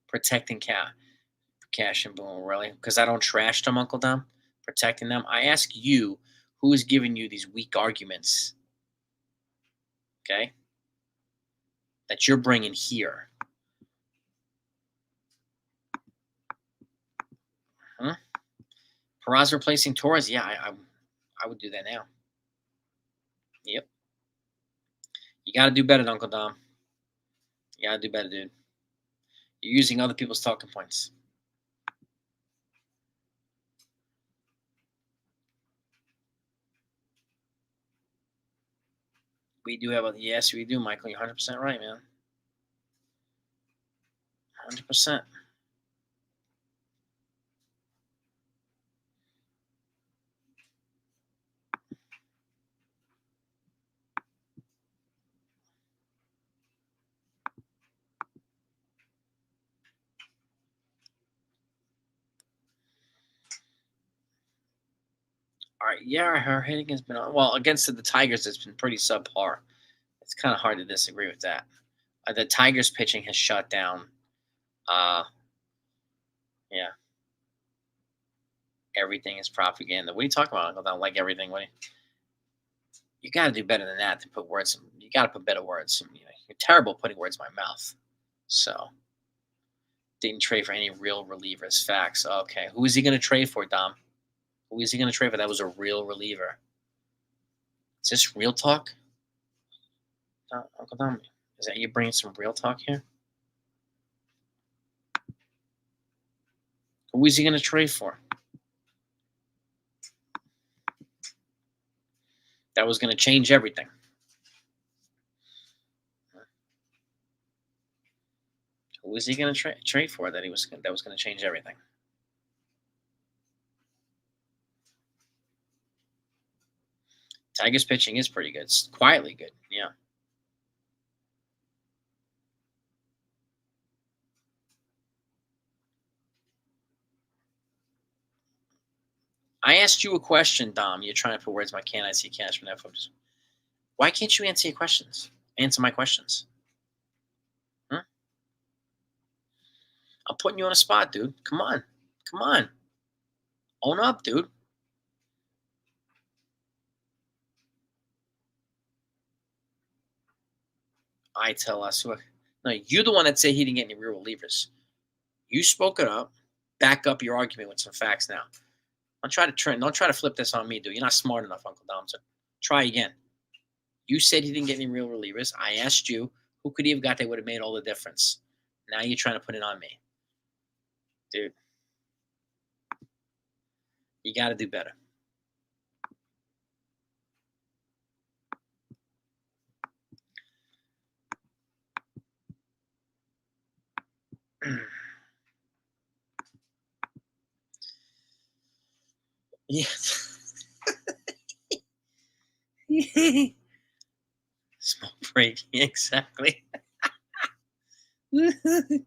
Protecting Cash and Boom, really? Because I don't trash them, Uncle Dom. Protecting them. I ask you, who is giving you these weak arguments? Okay, that you're bringing here. Huh? Peraz replacing Torres? Yeah, I would do that now. Yep. You got to do better, Uncle Dom. You got to do better, dude. You're using other people's talking points. We do have yes, we do, Michael. You're 100% right, man. 100%. All right, yeah, her hitting has been well against the Tigers. It's been pretty subpar. It's kind of hard to disagree with that. The Tigers pitching has shut down. Uh, yeah, everything is propaganda. What are you talking about? I don't like everything. You got to do better than that to put words. You got to put better words. You're terrible putting words in my mouth. So didn't trade for any real relievers. Facts. Okay, who is he going to trade for, Dom? Who is he going to trade for? That was a real reliever. Is this real talk, Uncle Dom? Is that you bringing some real talk here? Who is he going to trade for? That was going to change everything. Who was he going to trade for that was going to change everything? Tigers pitching is pretty good. It's quietly good. Yeah. I asked you a question, Dom. You're trying to put words in my can. I see cash from that. Why can't you answer your questions? Answer my questions. Huh? I'm putting you on a spot, dude. Come on. Come on. Own up, dude. I tell us. No, you're the one that said he didn't get any real relievers. You spoke it up. Back up your argument with some facts now. Don't try to flip this on me, dude. You're not smart enough, Uncle Dom. So try again. You said he didn't get any real relievers. I asked you, who could he have got that would have made all the difference? Now you're trying to put it on me. Dude, you got to do better. Yeah. Small break. Exactly. The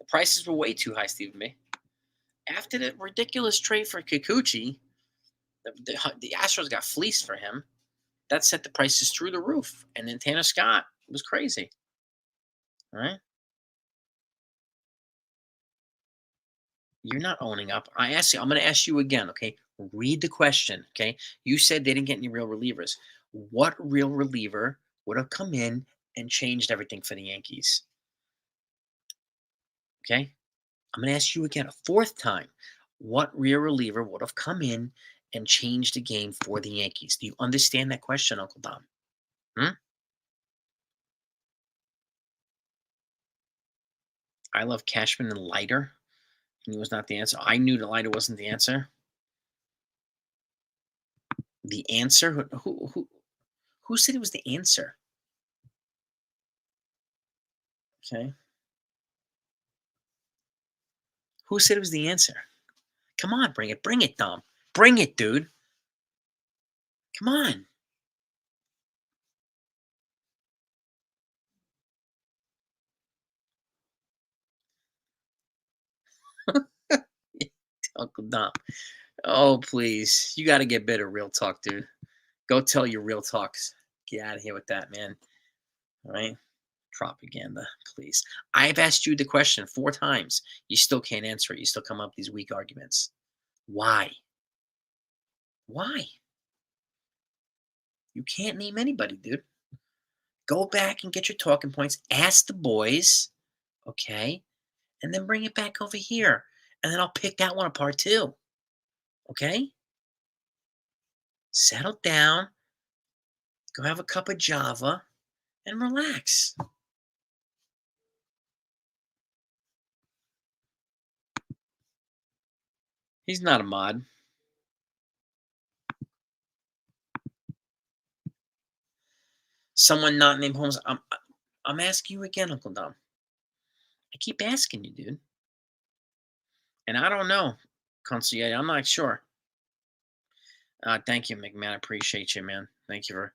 prices were way too high, Stephen May. After the ridiculous trade for Kikuchi, the Astros got fleeced for him. That set the prices through the roof. And then Tanner Scott was crazy. All right. You're not owning up. I asked you, I'm going to ask you again, okay? Read the question, okay? You said they didn't get any real relievers. What real reliever would have come in and changed everything for the Yankees? Okay? I'm going to ask you again a fourth time. What real reliever would have come in and changed the game for the Yankees? Do you understand that question, Uncle Dom? Hmm? I love Cashman and Leiter. He was not the answer. I knew the Leiter wasn't the answer. The answer? Who said it was the answer? Okay. Who said it was the answer? Come on, bring it. Bring it, Dom. Bring it, dude. Come on. Uncle Dom. Oh, please. You got to get better real talk, dude. Go tell your real talks. Get out of here with that, man. All right? Propaganda, please. I've asked you the question 4 times. You still can't answer it. You still come up with these weak arguments. Why? Why? You can't name anybody, dude. Go back and get your talking points. Ask the boys, okay? And then bring it back over here. And then I'll pick that one apart too. Okay? Settle down. Go have a cup of Java and relax. He's not a mod. Someone not named Holmes. I'm asking you again, Uncle Dom. I keep asking you, dude. And I don't know, Conciliate. I'm not sure. Thank you, McMahon. I appreciate you, man. Thank you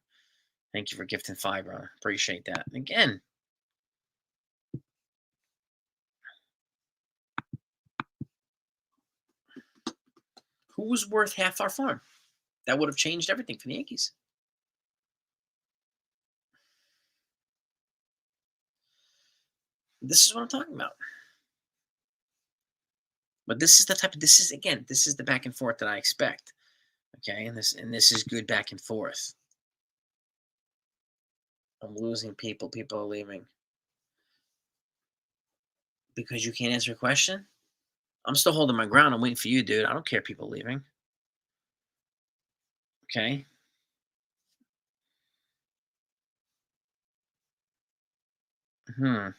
for gifting 5, brother. Appreciate that. Again, who was worth half our farm? That would have changed everything for the Yankees. This is what I'm talking about. But this is the type of this is the back and forth that I expect. Okay, and this is good back and forth. I'm losing people. People are leaving because you can't answer a question. I'm still holding my ground. I'm waiting for you, dude. I don't care. People leaving. Okay. Hmm.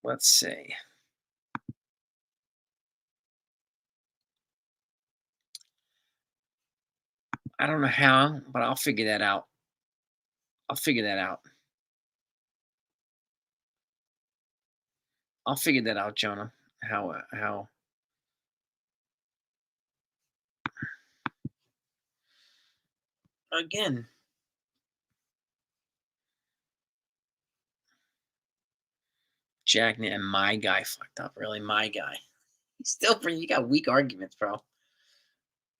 Let's see. I don't know how, but I'll figure that out. I'll figure that out. I'll figure that out, Jonah. How again? Jack and my guy fucked up. Really, my guy. Still, pretty. You got weak arguments, bro.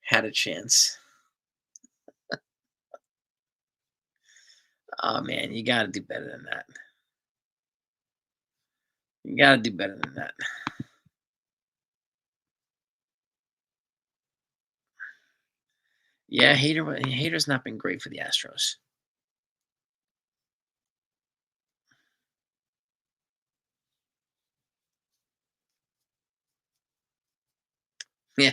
Had a chance. Oh man, you got to do better than that. You got to do better than that. Yeah, Hater's not been great for the Astros. Yeah,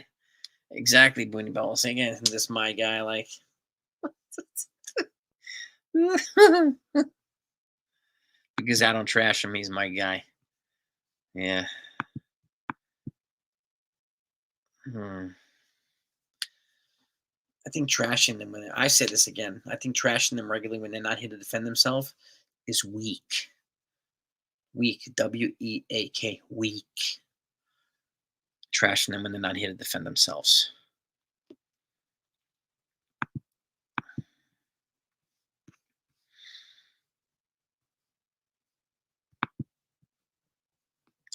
exactly. Booney Balls again. This my guy, like because I don't trash him. He's my guy. Yeah. Hmm. I think trashing them when I say this again. I think trashing them regularly when they're not here to defend themselves is weak. Weak. WEAK. Weak. Trashing them when they're not here to defend themselves.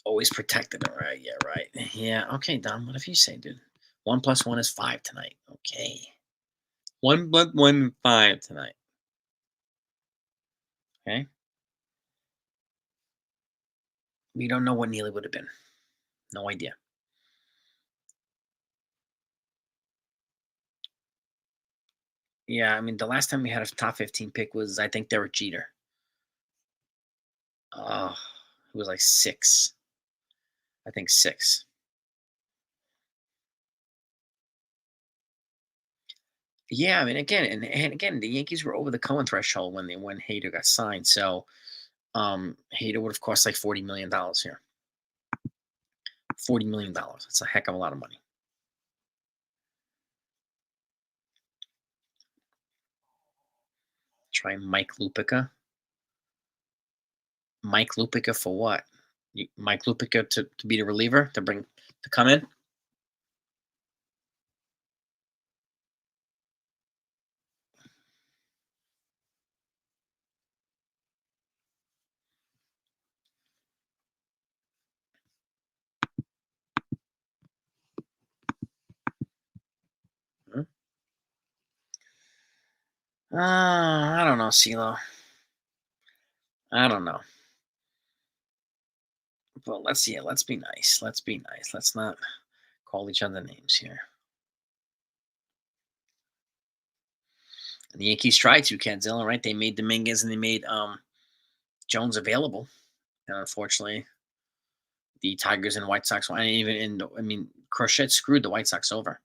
Always protected them, right? Yeah, right. Yeah. Okay, Don. Whatever you say, dude. 1+1 is 5 tonight. Okay. 1+1 5 tonight. Okay. We don't know what Neely would have been. No idea. Yeah, I mean, the last time we had a top 15 pick was, I think, Derek Jeter. It was like 6. I think 6. Yeah, I mean, again, and again, the Yankees were over the Cohen threshold when Hader got signed. So, Hader would have cost like $40 million here. $40 million. That's a heck of a lot of money. Try Mike Lupica. Mike Lupica for what? Mike Lupica to be the reliever to come in. Hmm? I don't know, CeeLo. I don't know. But let's be nice. Let's be nice. Let's not call each other names here. And the Yankees tried to, Kadzilla, right? They made Dominguez and they made Jones available. And unfortunately, the Tigers and White Sox, I mean, Crochet screwed the White Sox over.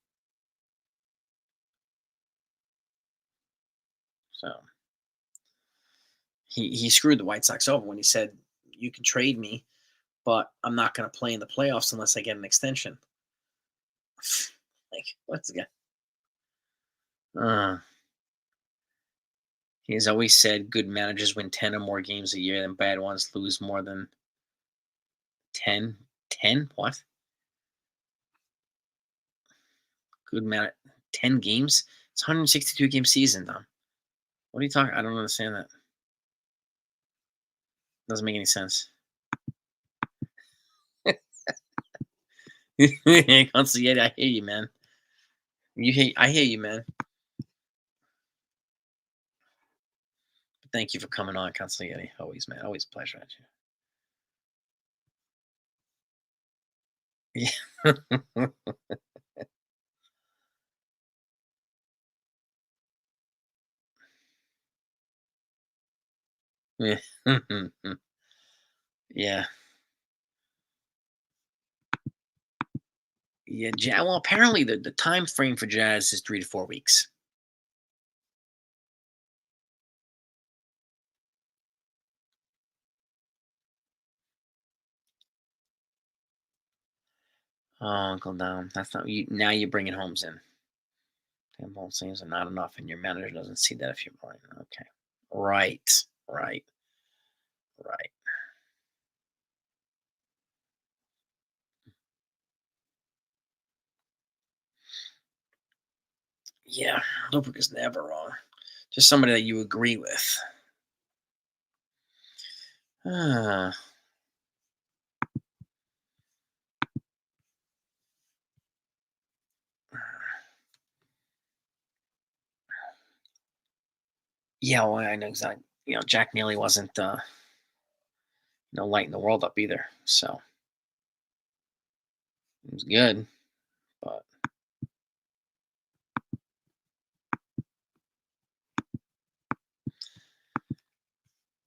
So he screwed the White Sox over when he said, "You can trade me, but I'm not going to play in the playoffs unless I get an extension." Like, what's the guy? He has always said good managers win 10 or more games a year, and bad ones lose more than 10. 10? What? Good man. 10 games? It's a 162 game season, Dom. What are you talking? I don't understand that. Doesn't make any sense. Constantly, I hear you, man. I hear you, man. Thank you for coming on, Consigliere. Always, man. Always a pleasure at you. Yeah. Yeah. Yeah. Yeah. Well, apparently the time frame for Jazz is 3 to 4 weeks. Oh, Uncle Dom. That's not you. Now you're bringing homes in. 10 ball saves are not enough, and your manager doesn't see that if you're playing. Okay. Right. Right. Right. Yeah. Lubric is never wrong. Just somebody that you agree with. Ah. Yeah, well, I know exactly. Jack Neely wasn't, lighting the world up either. So it was good, but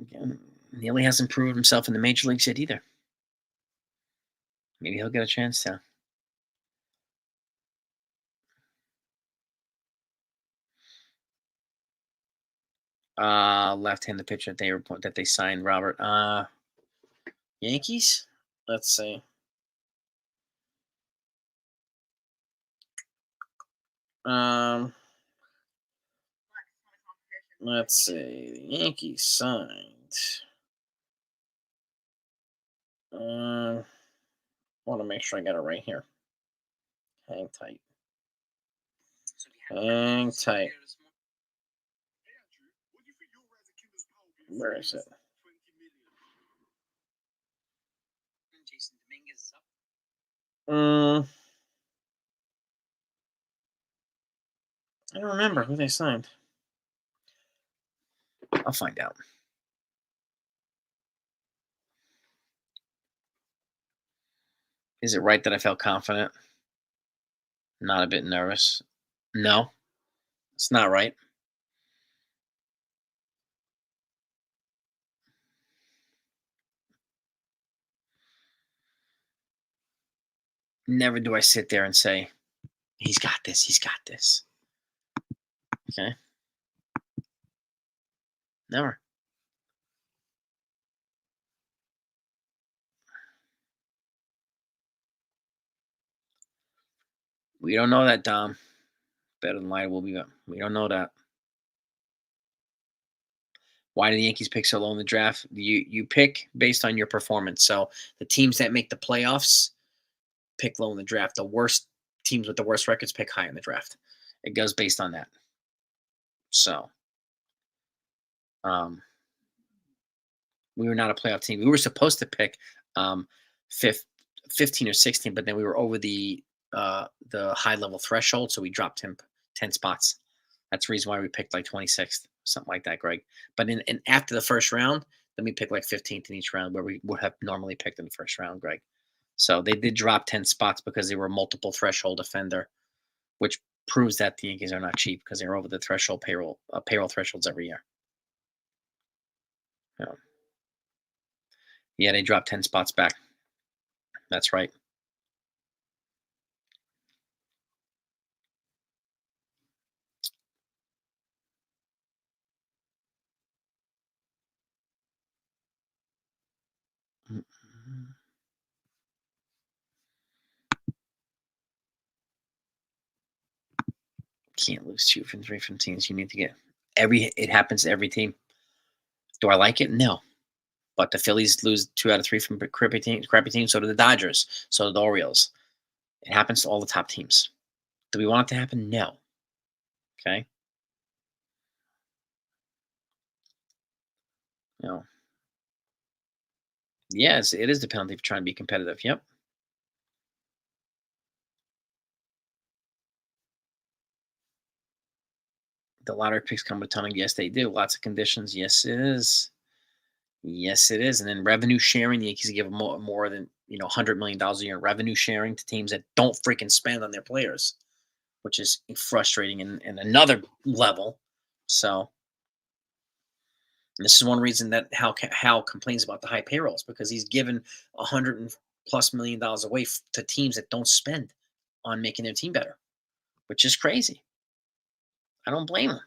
again, Neely hasn't proved himself in the major leagues yet either. Maybe he'll get a chance to. Left-handed pitcher that they signed, Robert. Yankees. Let's see. Um, let's see. The Yankees signed. Want to make sure I got it right here. Hang tight. Hang tight. Where is it? Um, I don't remember who they signed. I'll find out. Is it right that I felt confident? Not a bit nervous. No, it's not right. Never do I sit there and say, he's got this, he's got this. Okay? Never. We don't know that, Dom. Better than light will be. We don't know that. Why do the Yankees pick so low in the draft? You pick based on your performance. So the teams that make the playoffs pick low in the draft. The worst teams with the worst records pick high in the draft. It goes based on that. So um, we were not a playoff team. We were supposed to pick fifth, 15 or 16, but then we were over the high level threshold, so we dropped 10 spots. That's the reason why we picked like 26th, something like that, Greg. But in after the first round, then we picked like 15th in each round, where we would have normally picked in the first round, Greg. So they did drop 10 spots because they were a multiple threshold offender, which proves that the Yankees are not cheap because they're over the threshold payroll thresholds every year. Yeah. Yeah, they dropped 10 spots back. That's right. Mhm. Can't lose 2 from 3 from teams. You need to get it happens to every team. Do I like it? No. But the Phillies lose 2 out of 3 from crappy teams. So do the Dodgers. So do the Orioles. It happens to all the top teams. Do we want it to happen? No. Okay. No. Yes, it is the penalty for trying to be competitive. Yep. The lottery picks come with a ton of, yes, they do. Lots of conditions. Yes, it is. Yes, it is. And then revenue sharing, the Yankees give more than $100 million a year in revenue sharing to teams that don't freaking spend on their players, which is frustrating in another level. So and this is one reason that Hal complains about the high payrolls, because he's given $100+ million away to teams that don't spend on making their team better, which is crazy. I don't blame him.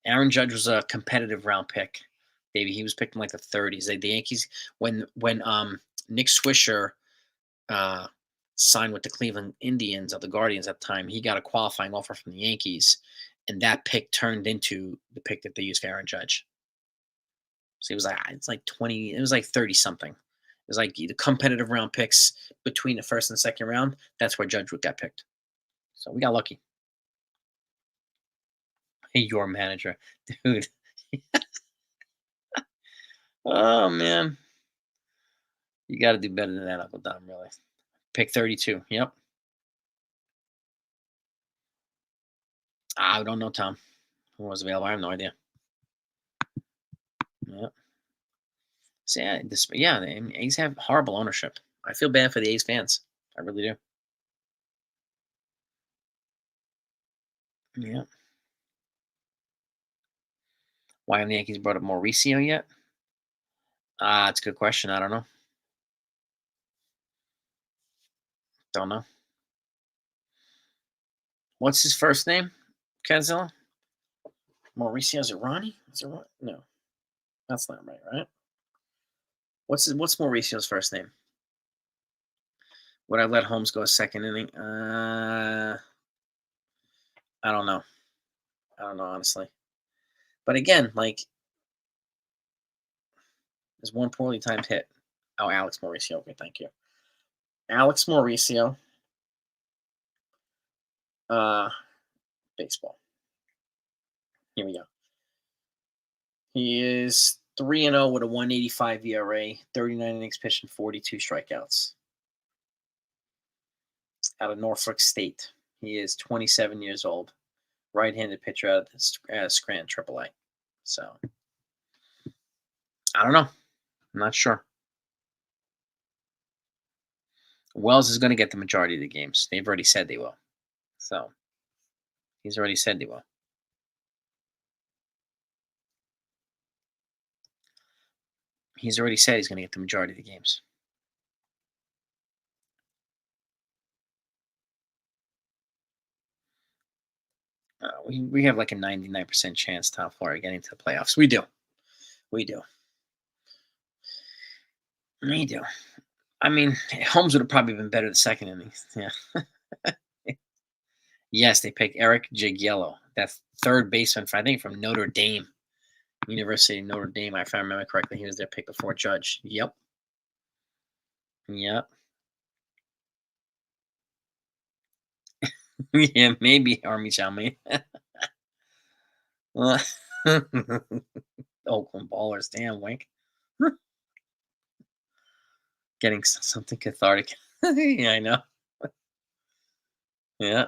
Aaron Judge was a competitive round pick. Maybe he was picked in like the 30s. The Yankees, when Nick Swisher signed with the Cleveland Indians of the Guardians at the time, he got a qualifying offer from the Yankees, and that pick turned into the pick that they used for Aaron Judge. So it's like 20, it was like 30 something. It was like the competitive round picks between the first and second round. That's where Judge got picked. So we got lucky. Hey, your manager, dude. Oh man, you got to do better than that, Uncle Dom. Really, pick 32. Yep. I don't know, Tom. Who was available? I have no idea. Yep. So yeah, the A's have horrible ownership. I feel bad for the A's fans. I really do. Yeah. Why haven't the Yankees brought up Mauricio yet? It's a good question. I don't know. Don't know. What's his first name? Kenzilla? Mauricio, is it Ronnie? Is it Ron? No, that's not right? What's Mauricio's first name? Would I let Holmes go a second inning? I don't know. I don't know, honestly. But again, like, there's one poorly timed hit. Oh, Alex Mauricio. Okay, thank you. Alex Mauricio. Baseball. Here we go. He is 3-0 with a 1.85 ERA, 39 innings pitched, and 42 strikeouts. Out of Norfolk State. He is 27 years old. Right-handed pitcher out of Scranton AAA. So, I don't know. I'm not sure. Wells is going to get the majority of the games. They've already said they will. So, he's already said they will. He's already said he's going to get the majority of the games. We have like a 99% chance, Tom Florida, getting to the playoffs. We do. We do. We do. I mean, Holmes would have probably been better the second inning. Yeah. Yes, they picked Eric Jagiello, that third baseman, I think, from Notre Dame, University of Notre Dame. If I remember correctly, he was their pick before Judge. Yep. Yep. Yeah, maybe Army Chalmey. Oakland Ballers, damn wink. Getting something cathartic. Yeah, I know. Yeah.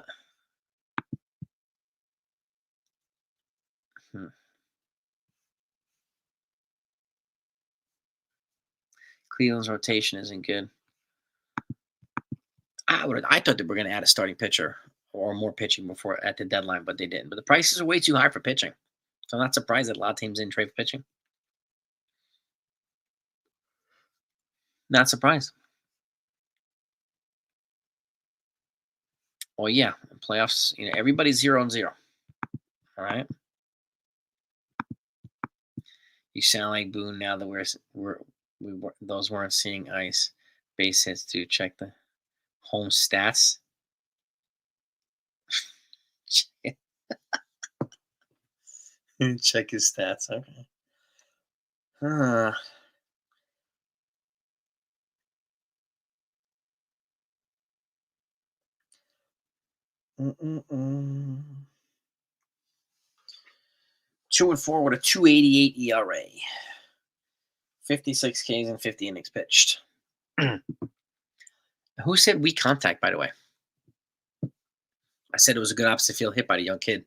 Cleveland's rotation isn't good. I thought they were going to add a starting pitcher or more pitching before at the deadline, but they didn't. But the prices are way too high for pitching, so I'm not surprised that a lot of teams didn't trade for pitching. Not surprised. Well, yeah, playoffs. Everybody's 0-0. All right. You sound like Boone now that those weren't seeing ice. Base hits to check the home stats. Check his stats. Okay. Huh. Mm-mm-mm. 2-4 with a 2.88 ERA. 56 Ks and 50 innings pitched. Who said weak contact, by the way? I said it was a good opposite field hit by the young kid.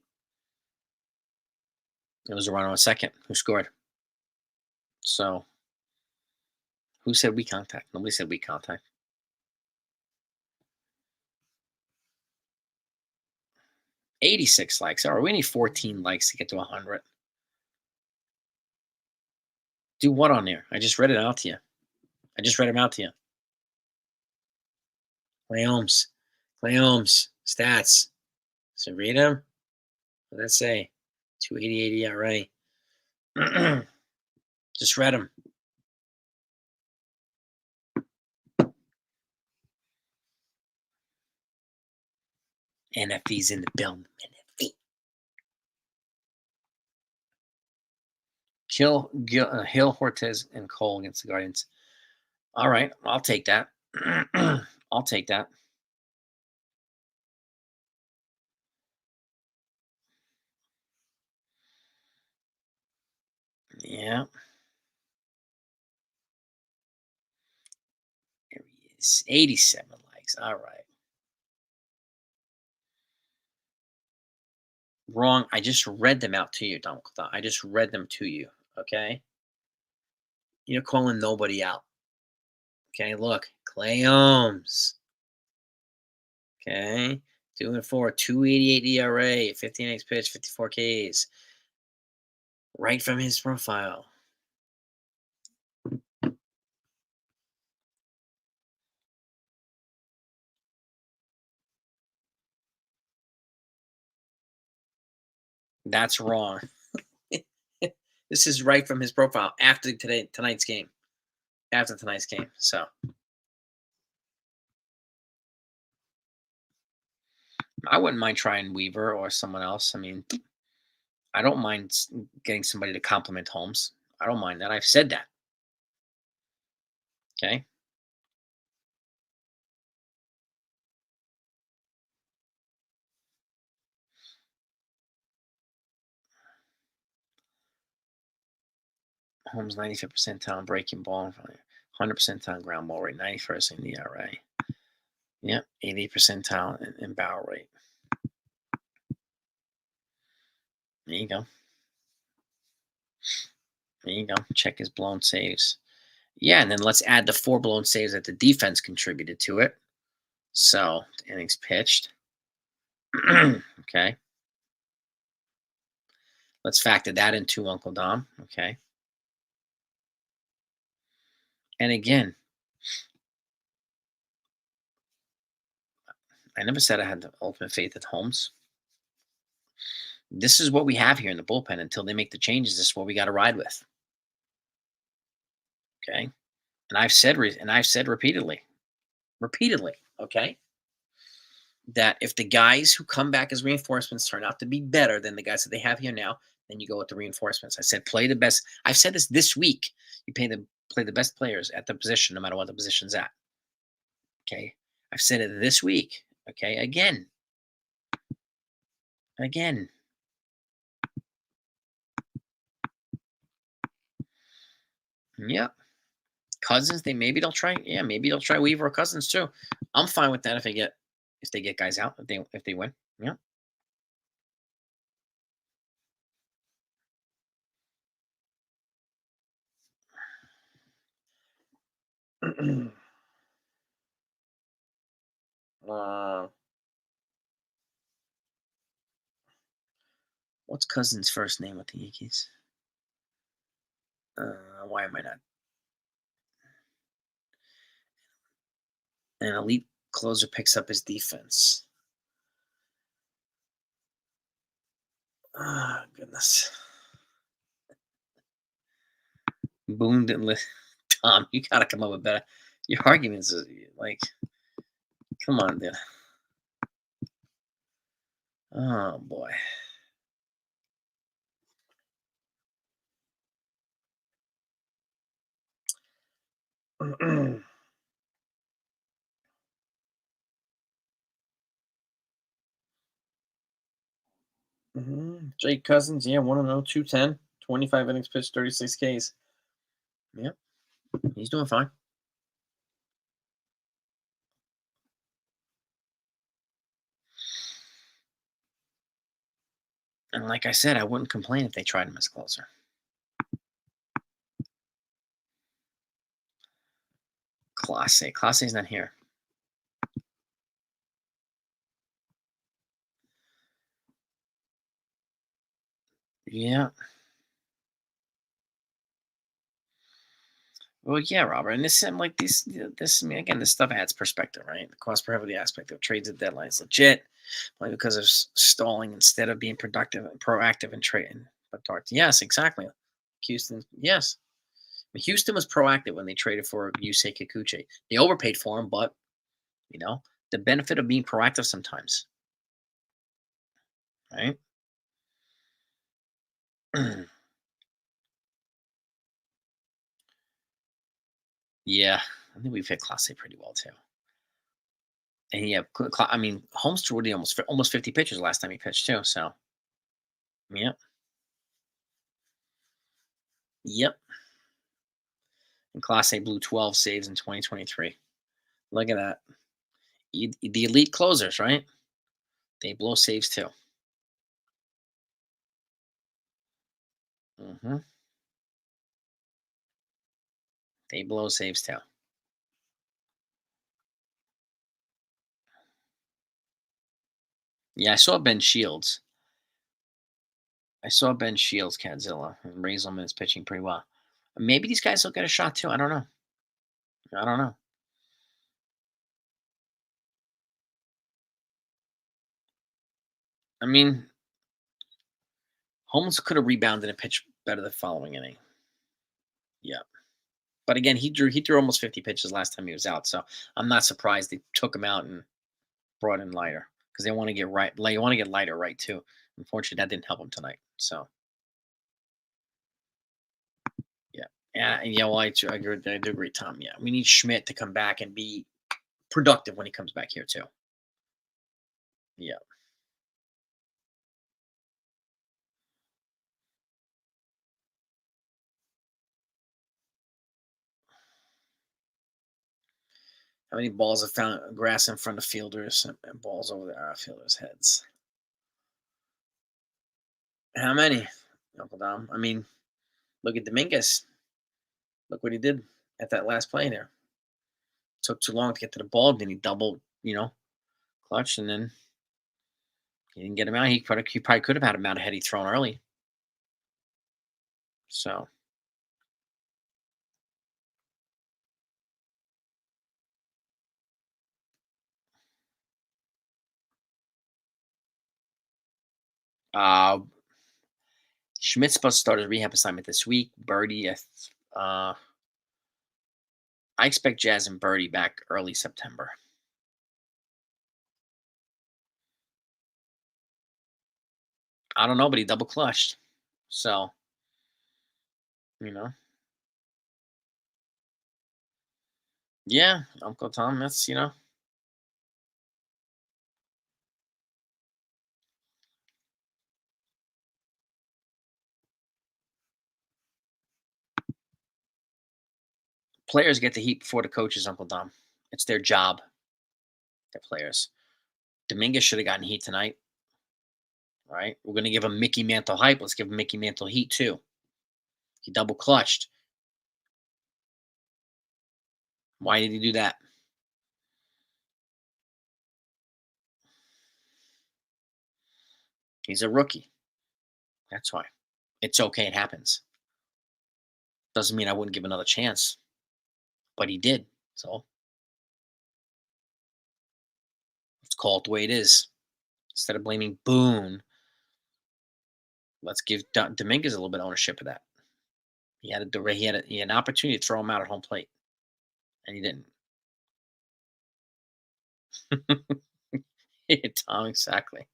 It was a runner on second who scored. So who said we contact? Nobody said we contact. 86 likes. All right, we need 14 likes to get to 100. Do what on there? I just read it out to you. I just read them out to you. Clay Holmes, stats. So read them. What did that say? 288 ERA. Just read them. NFV's in the building. NFV. Hill, Hortez, and Cole against the Guardians. All right, I'll take that. I'll take that. Yeah. There he is. 87 likes. All right. Wrong. I just read them out to you, Don. I just read them to you. Okay. You're calling nobody out. Okay. Look, Clay Holmes. Okay. 2-4, 288 ERA, 15 innings pitch, 54 Ks. Right from his profile. That's wrong. This is right from his profile after tonight's game. After tonight's game. So I wouldn't mind trying Weaver or someone else. I mean, I don't mind getting somebody to compliment Holmes. I don't mind that. I've said that. Okay. Holmes 95th percentile breaking ball, 100 percentile ground ball rate, 91st in the ERA. Yep, 80 percentile in barrel rate. There you go. There you go. Check his blown saves. Yeah, and then let's add the 4 blown saves that the defense contributed to it. So, innings pitched. Okay. Let's factor that into Uncle Dom. Okay. And again, I never said I had the ultimate faith at Holmes. This is what we have here in the bullpen until they make the changes. This is what we got to ride with. Okay. And I've said repeatedly, okay, that if the guys who come back as reinforcements turn out to be better than the guys that they have here now, then you go with the reinforcements. I said play the best. I've said this week. You play the best players at the position, no matter what the position's at. Okay. I've said it this week. Okay. Again. Yep. Cousins, maybe they'll try. Yeah, maybe they'll try Weaver or Cousins too. I'm fine with that if they get guys out, if they win. Yeah. What's Cousins' first name with the Yankees? Why am I not? An elite closer picks up his defense. Oh, goodness. Boone didn't listen. Tom, you got to come up with better. Your arguments are like, come on, dude. Oh, boy. Jake Cousins, yeah, 1-0, 210, 25 innings pitched, 36 Ks. Yep, he's doing fine. And like I said, I wouldn't complain if they tried him as closer. Classe. Classe's not here. Yeah. Well, yeah, Robert. And this, I'm like, this, I mean, again, this stuff adds perspective, right? The cost per heavily aspect of trades at deadlines legit, only because of stalling instead of being productive and proactive in trading. But yes, exactly. Houston, yes. Houston was proactive when they traded for Yusei Kikuchi. They overpaid for him, but you know the benefit of being proactive sometimes, right? Yeah, I think we've hit Class A pretty well too. And yeah, I mean, Holmes threw almost 50 pitches last time he pitched too. So yep, yep. And Class A blew 12 saves in 2023. Look at that. The elite closers, right? They blow saves too. hmm They blow saves too. Yeah, I saw Ben Shields. Cadzilla, and Razelman is pitching pretty well. Maybe these guys will get a shot too. I don't know. I don't know. I mean, Holmes could have rebounded and pitched better the following inning. Yeah. But again, he threw almost 50 pitches last time he was out. So I'm not surprised they took him out and brought in lighter because they want to get right. Like, you want to get lighter right too. Unfortunately, that didn't help him tonight. So yeah, yeah. Well, I agree. I do agree, Tom. Yeah, we need Schmidt to come back and be productive when he comes back here too. Yeah. How many balls have found grass in front of fielders and balls over the outfielders' heads? How many, Uncle Dom? I mean, look at Dominguez. Look what he did at that last play there. Took too long to get to the ball. Then he doubled, clutch, and then he didn't get him out. He probably could have had him out had he thrown early. So, uh, Schmidt's supposed to start his rehab assignment this week. Birdie, I expect Jazz and Birdie back early September. I don't know, but he double clutched. So, you know, yeah, Uncle Tom, that's. Players get the heat before the coaches, Uncle Dom. It's their job. The players. Dominguez should have gotten heat tonight, right? We're gonna give him Mickey Mantle hype. Let's give him Mickey Mantle heat too. He double clutched. Why did he do that? He's a rookie. That's why. It's okay. It happens. Doesn't mean I wouldn't give another chance, but he did. So let's call it the way it is. Instead of blaming Boone, let's give Dominguez a little bit of ownership of that. He had an opportunity to throw him out at home plate, and he didn't. Tom, exactly.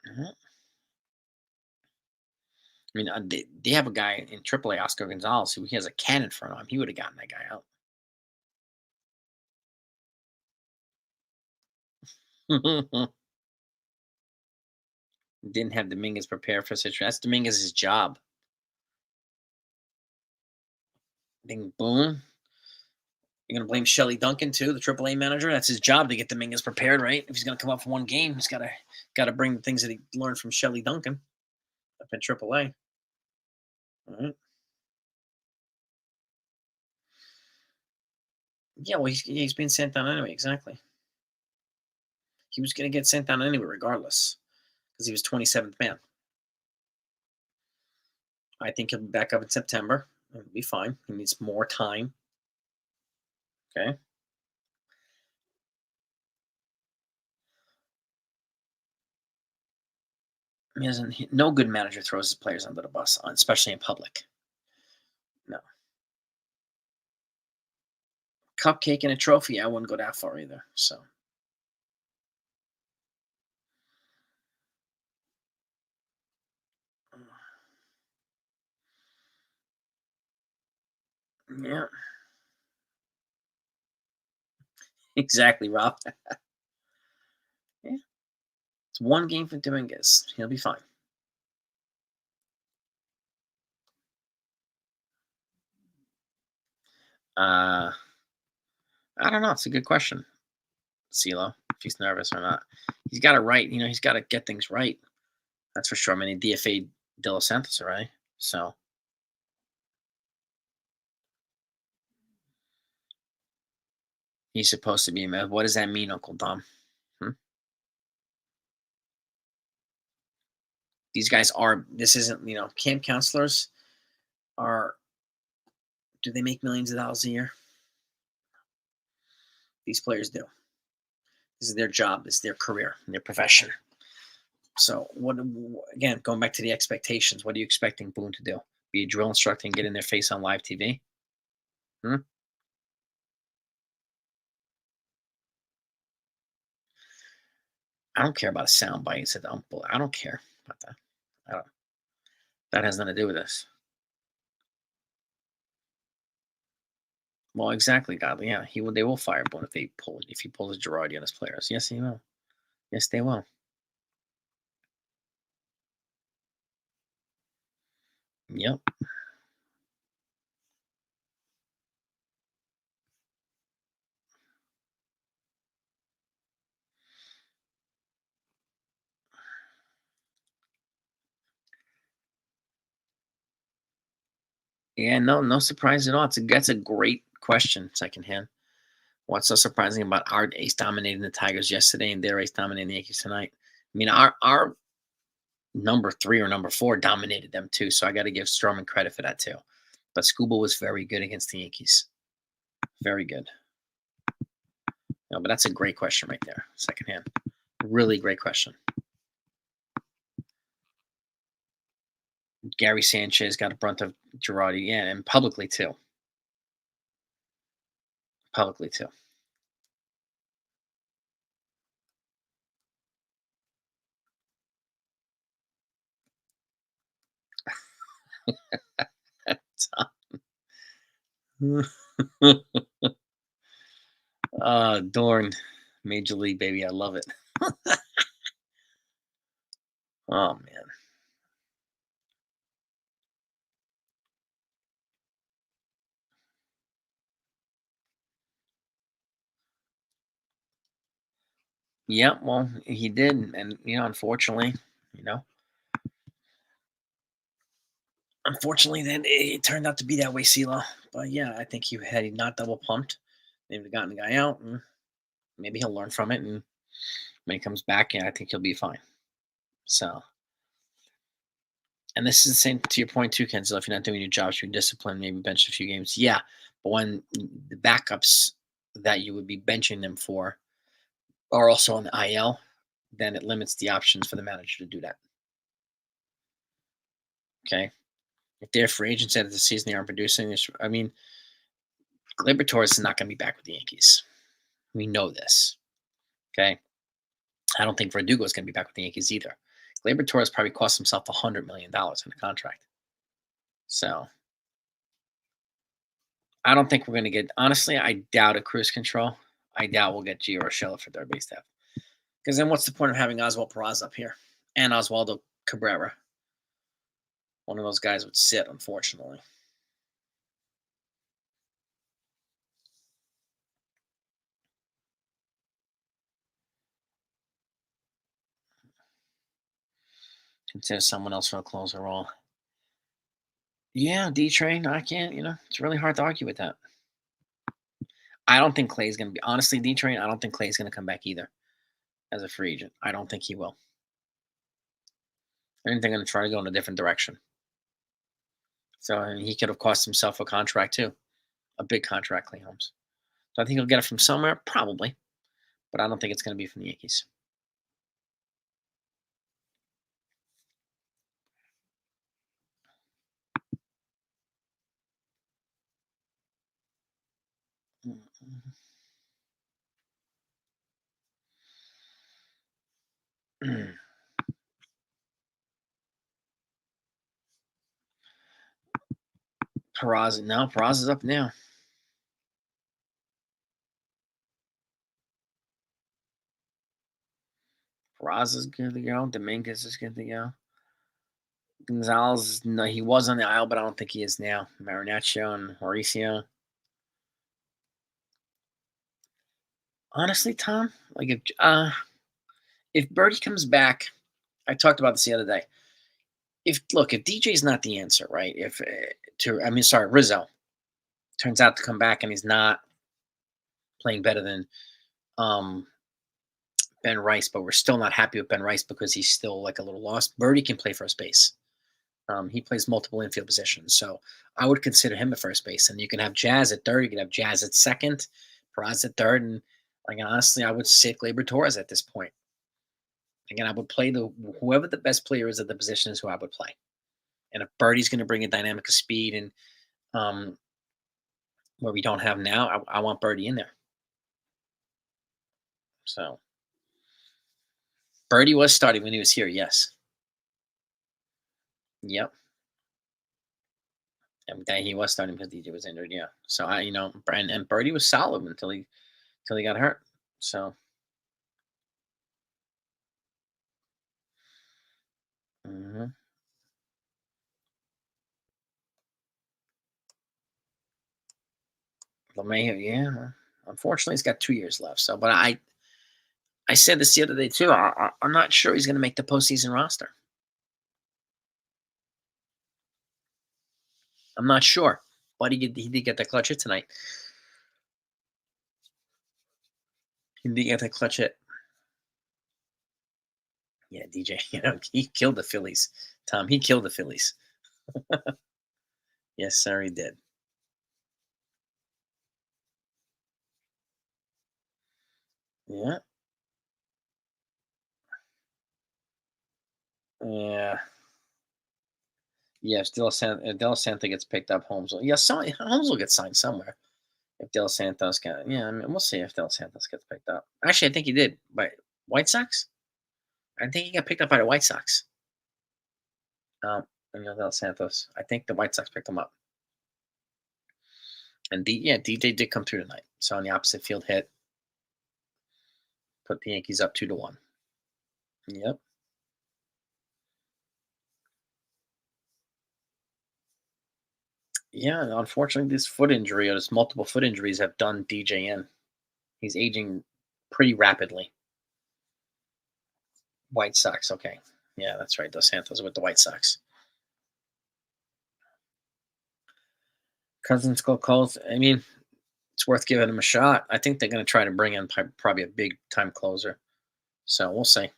Mhm. I mean, they have a guy in AAA, Oscar Gonzalez, who he has a cannon in front of him. He would have gotten that guy out. Didn't have Dominguez prepare for situation. That's Dominguez's job. Bing boom. You're gonna blame Shelly Duncan too, the AAA manager. That's his job to get Dominguez prepared, right? If he's gonna come up for one game, he's gotta bring the things that he learned from Shelly Duncan up in AAA. All right. Yeah, well, he's being sent down anyway. Exactly. He was gonna get sent down anyway, regardless, because he was 27th man. I think he'll be back up in September. He'll be fine. He needs more time. Okay. No good manager throws his players under the bus, especially in public. No. Cupcake and a trophy, I wouldn't go that far either. So, yeah, exactly, Rob. Yeah. It's one game for Dominguez. He'll be fine. Uh, I don't know. It's a good question, CeeLo, if he's nervous or not. He's got it right. He's got to get things right. That's for sure. I mean, he DFA'd De Los Santos already. So, he's supposed to be. What does that mean, Uncle Dom? Hmm? These guys are. This isn't. Camp counselors are. Do they make millions of dollars a year? These players do. This is their job. This is their career, their profession. So, again, going back to the expectations, what are you expecting Boone to do? Be a drill instructor and get in their face on live TV? Hmm? I don't care about a sound bite. He said, I don't care about that. I don't, that has nothing to do with this. Well, exactly, Godly. Yeah, they will fire Boone if he pulls a Girardi on his players. Yes, he will. Yes, they will. Yep. Yeah, no surprise at all. That's a great question, secondhand. What's so surprising about our ace dominating the Tigers yesterday and their ace dominating the Yankees tonight? I mean, our number 3 or number 4 dominated them too, so I got to give Stroman credit for that too. But Skubal was very good against the Yankees. Very good. No, but that's a great question right there, secondhand. Really great question. Gary Sanchez got a brunt of Girardi, yeah, and publicly too. Publicly too. Dorn, Major League, baby. I love it. Oh, man. Yeah, well, he did. And, unfortunately, you know, then it turned out to be that way, CeeLo. But yeah, I think had he not double pumped, maybe have gotten the guy out, and maybe he'll learn from it. And when he comes back, yeah, I think he'll be fine. So, and this is the same to your point too, Kenzel. If you're not doing your job, you're disciplined, maybe bench a few games. Yeah, but when the backups that you would be benching them for are also on the IL, then it limits the options for the manager to do that. Okay, if they're free agents at the season, they aren't producing this. I mean, Gleyber Torres is not going to be back with the Yankees. We know this. Okay, I don't think Verdugo is going to be back with the Yankees either. Gleyber Torres probably cost himself $100 million in a contract. So I don't think we're going to get. Honestly, I doubt a cruise control. I doubt we'll get Gio Urshela for third base depth. Because then what's the point of having Oswald Peraza up here and Oswaldo Cabrera? One of those guys would sit, unfortunately. Consider someone else for a closer role. Yeah, D Train. I can't. It's really hard to argue with that. I don't think Clay's gonna be honestly D Train. I don't think Clay's gonna come back either as a free agent. I don't think he will. I think they're gonna try to go in a different direction. So and he could have cost himself a contract too, a big contract, Clay Holmes. So I think he'll get it from somewhere, probably, but I don't think it's gonna be from the Yankees. Peraz is up now. Peraz is good to go. Dominguez is good to go. Gonzalez, no, he was on the aisle, but I don't think he is now. Marinaccio and Mauricio. Honestly, Tom, like if Birdie comes back, I talked about this the other day. If DJ's not the answer, right? If Rizzo turns out to come back and he's not playing better than um Ben Rice, but we're still not happy with Ben Rice because he's still like a little lost. Birdie can play first base. He plays multiple infield positions, so I would consider him at first base. And you can have Jazz at third, you can have Jazz at second, Peraz at third, and like honestly, I would sit Gleyber Torres at this point. Again, I would play whoever the best player is at the position is who I would play. And if Birdie's going to bring a dynamic of speed and um, where we don't have now, I want Birdie in there. So Birdie was starting when he was here, yes. Yep. And then he was starting because DJ was injured, yeah. So and Birdie was solid until he got hurt. So mhm. LeMahieu, yeah. Unfortunately, he's got 2 years left. So, but I said this the other day too. I'm not sure he's going to make the postseason roster. I'm not sure, but he did get the clutch hit tonight. He did get the clutch hit. Yeah, DJ. He killed the Phillies. Tom, he killed the Phillies. Yes, sir, he did. Yeah, yeah, yeah. If Del Santa gets picked up, Holmes will get signed somewhere. If Del Santos can, yeah, I mean, we'll see if Del Santos gets picked up. Actually, I think he did by White Sox. I think he got picked up by the White Sox. Um, Del Santos. I think the White Sox picked him up. And DJ did come through tonight. So on the opposite field hit, put the Yankees up 2-1. Yep. Yeah, and unfortunately, this foot injury or this multiple foot injuries have done DJ in. He's aging pretty rapidly. White Sox, okay. Yeah, that's right. Dos Santos with the White Sox. Cousins go calls. I mean, it's worth giving him a shot. I think they're going to try to bring in probably a big time closer. So we'll see.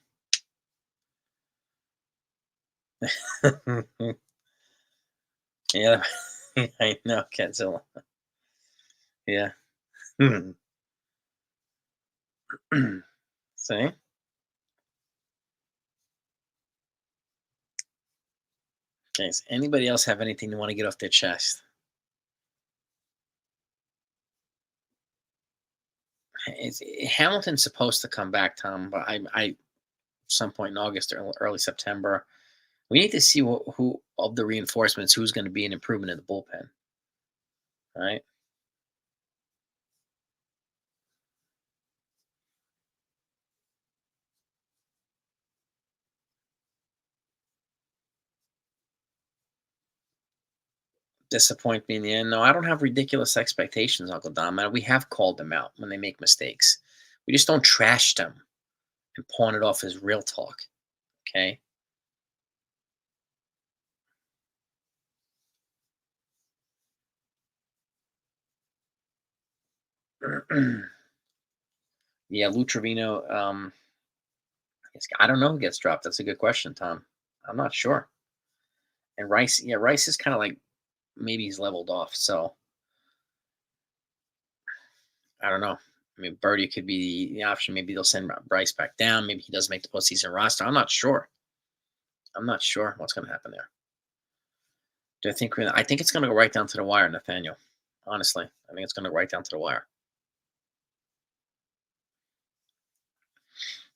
Yeah, I know, Godzilla. Yeah. See? Okay, does anybody else have anything they want to get off their chest? Hamilton's supposed to come back, Tom, but some point in August or early September. We need to see who of the reinforcements who's going to be an improvement in the bullpen. Right? Disappoint me in the end. No, I don't have ridiculous expectations, Uncle Don. Man, we have called them out when they make mistakes. We just don't trash them and pawn it off as real talk. Okay. Yeah, Lou Trevino. I don't know who gets dropped. That's a good question, Tom. I'm not sure. And Rice, yeah, Rice is kind of like maybe he's leveled off. So I don't know. I mean, Birdie could be the option. Maybe they'll send Bryce back down. Maybe he does make the postseason roster. I'm not sure. I'm not sure what's going to happen there. Do I think I think it's going to go right down to the wire, Nathaniel. Honestly, I think it's going to go right down to the wire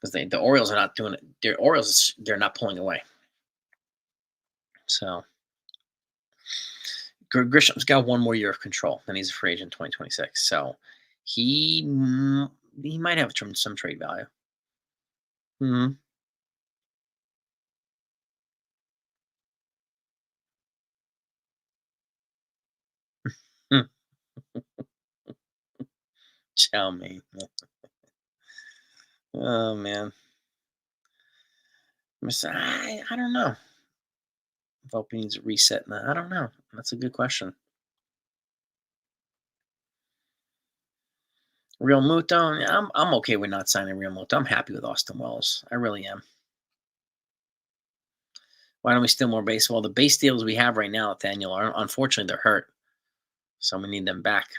because the Orioles are not doing it. The Orioles, they're not pulling away. So Grisham's got one more year of control, and he's a free agent in 2026. So he he might have some trade value. Hmm. Chow mein. Oh man, I don't know. Volpe needs a reset. I don't know. That's a good question. Real Muto, yeah, I'm okay with not signing Real Muto. I'm happy with Austin Wells. I really am. Why don't we steal more baseball? The base deals we have right now, Nathaniel, are unfortunately they're hurt, so we need them back.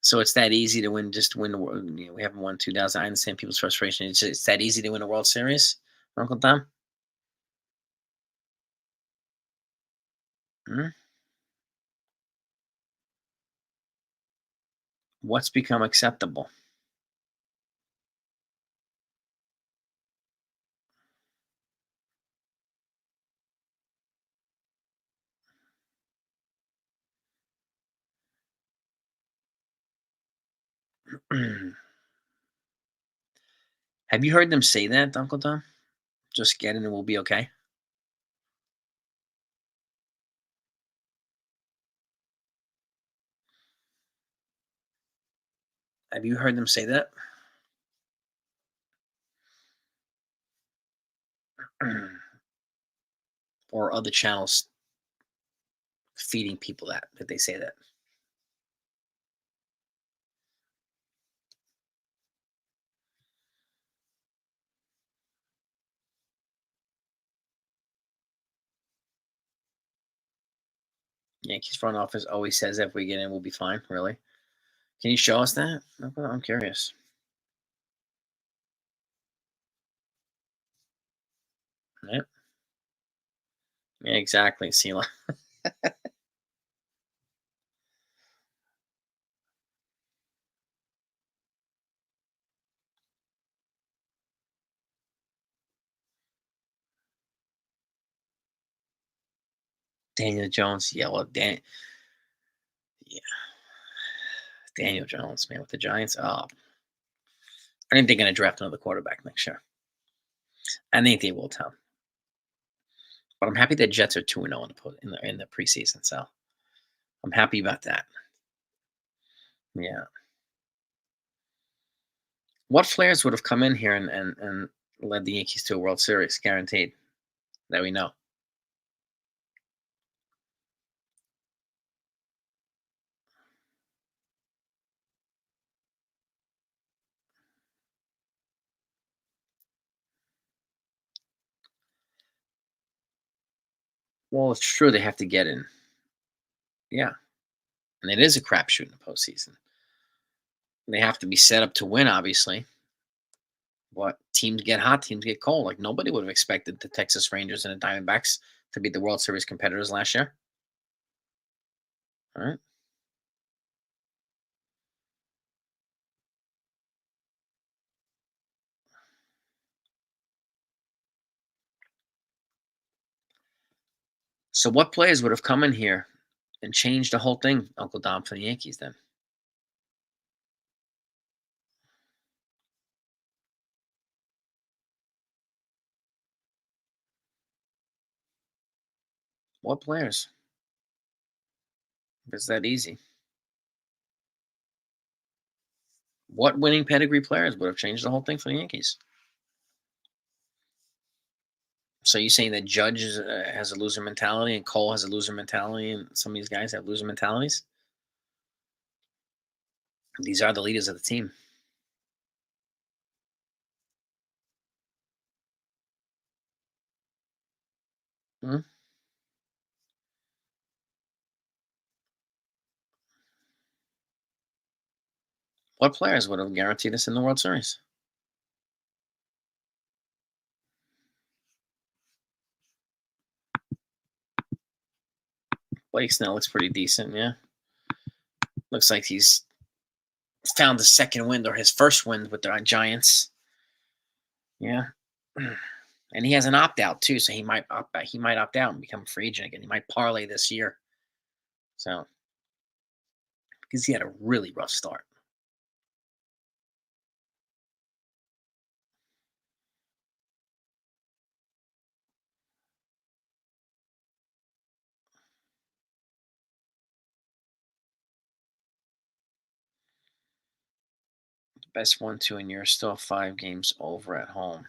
So it's that easy to win, just to win the world. We haven't won 2000. I understand people's frustration. It's that easy to win a World Series, Uncle Tom. Hmm. What's become acceptable? Have you heard them say that, Uncle Tom? Just get in and we'll be okay. Have you heard them say that? Or other channels feeding people that they say that? Yankees front office always says if we get in, we'll be fine. Really? Can you show us that? I'm curious. Yeah, yeah, exactly. See, like, Daniel Jones. Yeah, well, yeah, Daniel Jones, man, with the Giants. Oh, I think they're going to draft another quarterback next year. I think they will, Tom. But I'm happy that Jets are 2-0 in the preseason. So I'm happy about that. Yeah. What players would have come in here and led the Yankees to a World Series, guaranteed, that we know? Well, it's true they have to get in. Yeah. And it is a crapshoot in the postseason. They have to be set up to win, obviously. But teams get hot, teams get cold. Like nobody would have expected the Texas Rangers and the Diamondbacks to be the World Series competitors last year. All right. So what players would have come in here and changed the whole thing, Uncle Dom, for the Yankees then? What players? It's that easy. What winning pedigree players would have changed the whole thing for the Yankees? So you saying that Judge has a loser mentality and Cole has a loser mentality, and some of these guys have loser mentalities? These are the leaders of the team. Hmm? What players would have guaranteed us in the World Series? Blake Snell looks pretty decent. Yeah, looks like he's found his second wind or his first wind with the Giants. Yeah. And he has an opt out too, so he might opt out. He might opt out and become a free agent again. He might parlay this year. So because he had a really rough start. Best 1-2, and you're still 5 games over at home.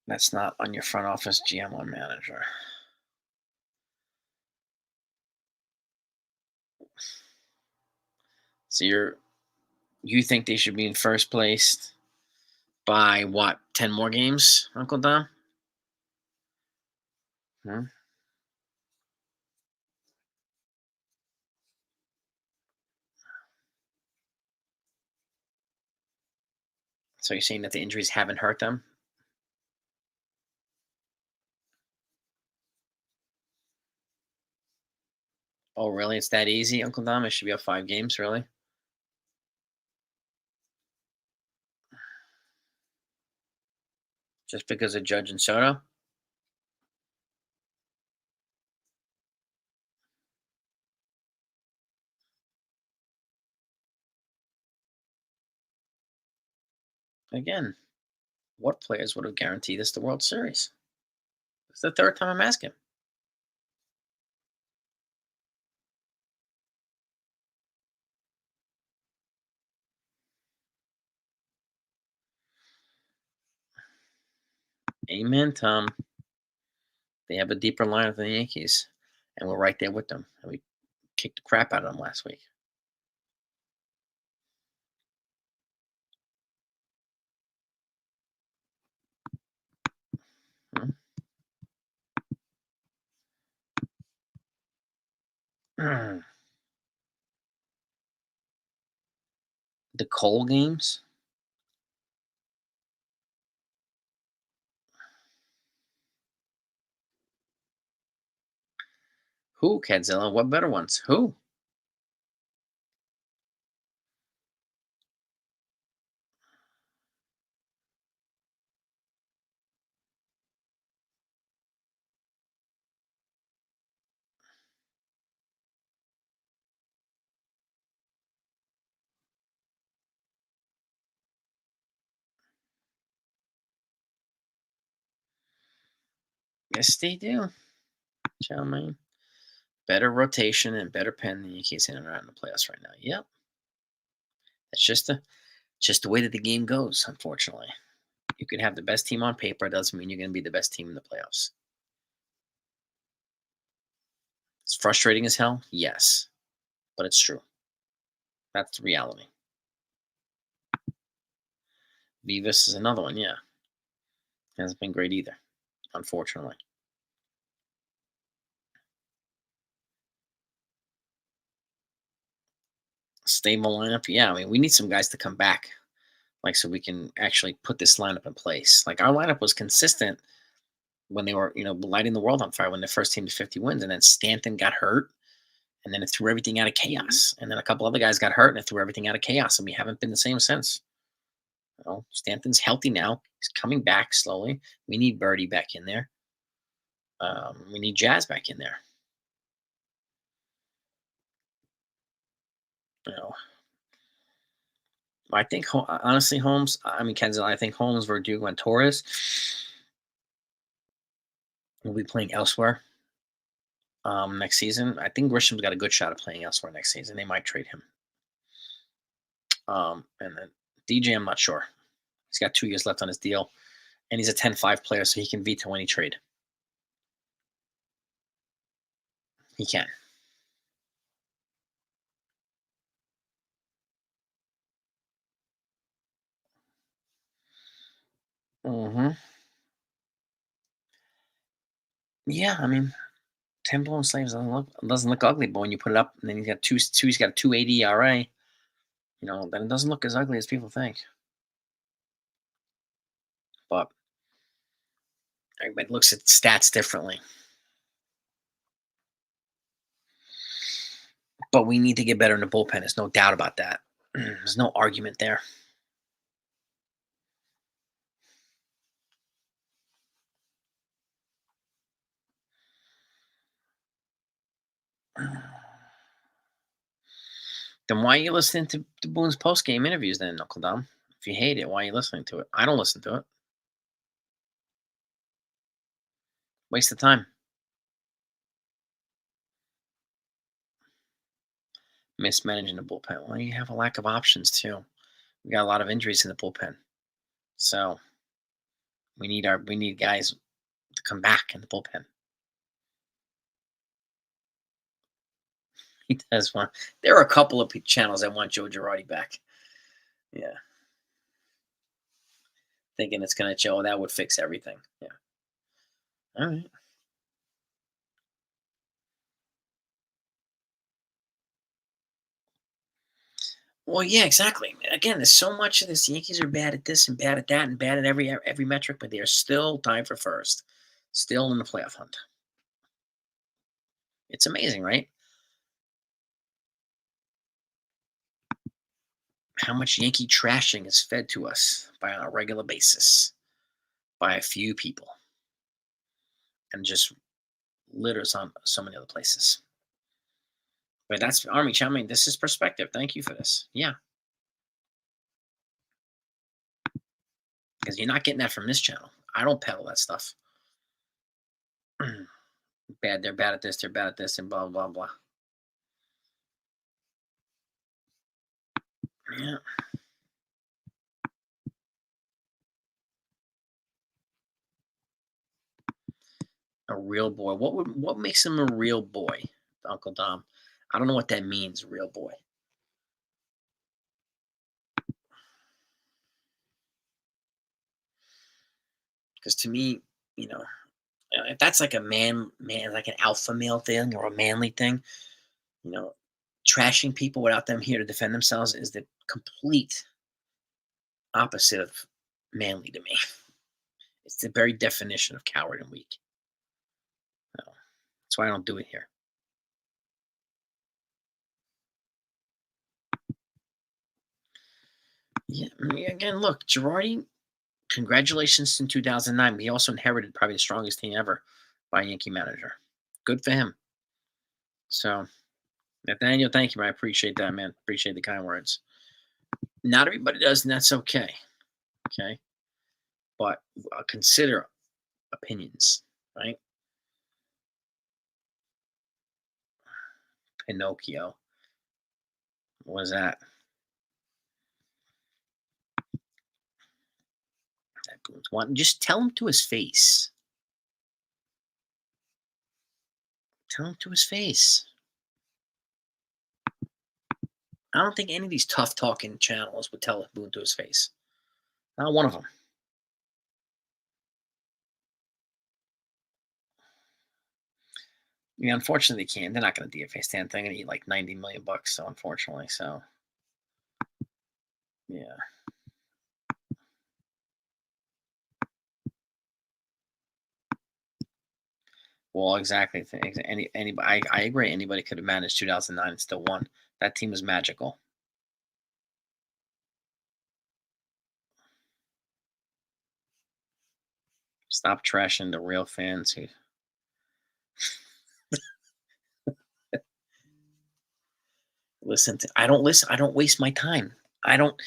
That's not on your front office GM or manager. So you think they should be in first place by what? 10 more games, Uncle Dom? Hmm? So you're saying that the injuries haven't hurt them? Oh, really? It's that easy, Uncle Dom? It should be up 5 games, really? Just because of Judge and Soto? Again, what players would have guaranteed us the World Series? It's the third time I'm asking. Amen, Tom. They have a deeper lineup than the Yankees, and we're right there with them. And we kicked the crap out of them last week. Hmm. The Cole games? Who, Cadzilla? What better ones? Who? Yes, they do, gentlemen. Better rotation and better pen than the Yankees in and around the playoffs right now. Yep. It's just the way that the game goes, unfortunately. You can have the best team on paper, it doesn't mean you're gonna be the best team in the playoffs. It's frustrating as hell, yes. But it's true. That's the reality. Vivas is another one, yeah. Hasn't been great either, unfortunately. Stable lineup, yeah. I mean, we need some guys to come back, like so we can actually put this lineup in place. Like our lineup was consistent when they were, lighting the world on fire when the first team to 50 wins, and then Stanton got hurt, and then it threw everything out of chaos. And then a couple other guys got hurt, and it threw everything out of chaos, and we haven't been the same since. Stanton's healthy now; he's coming back slowly. We need Birdie back in there. We need Jazz back in there. You know, I think honestly, Holmes. I mean, Kenzel. I think Holmes, Verdugo, and Torres will be playing elsewhere next season. I think Grisham's got a good shot at playing elsewhere next season. They might trade him. And then DJ, I'm not sure. He's got 2 years left on his deal. and he's a 10-5 player, so he can veto any trade. He can. Hmm. Yeah, I mean, 10 blown slaves doesn't look ugly, but when you put it up, and then he's got a 2.80 ERA, then it doesn't look as ugly as people think. But everybody looks at stats differently. But we need to get better in the bullpen. There's no doubt about that. There's no argument there. Then why are you listening to Boone's post game interviews then, Knuckle Dom? If you hate it, why are you listening to it? I don't listen to it. Waste of time. Mismanaging the bullpen. Well, you have a lack of options too. We got a lot of injuries in the bullpen. So we need guys to come back in the bullpen. He does want. There are a couple of channels that want Joe Girardi back. Yeah, thinking it's gonna show that would fix everything. Yeah. All right. Well, yeah, exactly. Again, there's so much of this. Yankees are bad at this and bad at that and bad at every metric, but they are still tied for first, still in the playoff hunt. It's amazing, right? How much Yankee trashing is fed to us by on a regular basis by a few people, and just litters on so many other places. But that's Army Chow. I mean, this is perspective. Thank you for this. Yeah, because you're not getting that from this channel. I don't peddle that stuff. Bad. They're bad at this. They're bad at this, and blah blah blah. Yeah, a real boy. What makes him a real boy, Uncle Dom? I don't know what that means, real boy. Because to me, you know, if that's like a man, like an alpha male thing or a manly thing, you know, trashing people without them here to defend themselves is the complete opposite of manly to me. It's the very definition of coward and weak. So, that's why I don't do it here. Yeah, again, look, Girardi, congratulations in 2009. He also inherited probably the strongest team ever by a Yankee manager. Good for him. So, Nathaniel, thank you, man. I appreciate that, man. Appreciate the kind words. Not everybody does, and that's okay. Okay. But consider opinions, right? Pinocchio. What was that? Just tell him to his face. Tell him to his face. I don't think any of these tough talking channels would tell Boone to his face. Not one of them. Yeah, unfortunately, they can't. They're not going to DFA Stan. They're going to eat like 90 million bucks. So unfortunately, yeah. Well, exactly. I agree. Anybody could have managed 2009 and still won. That team was magical. Stop trashing the real fans who listen to. I don't listen. I don't waste my time. I don't.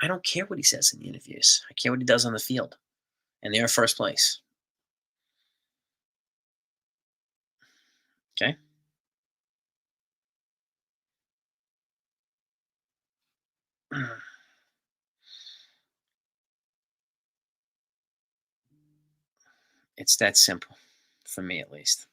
I don't care what he says in the interviews. I care what he does on the field, and they're in first place. Okay. It's that simple, for me at least.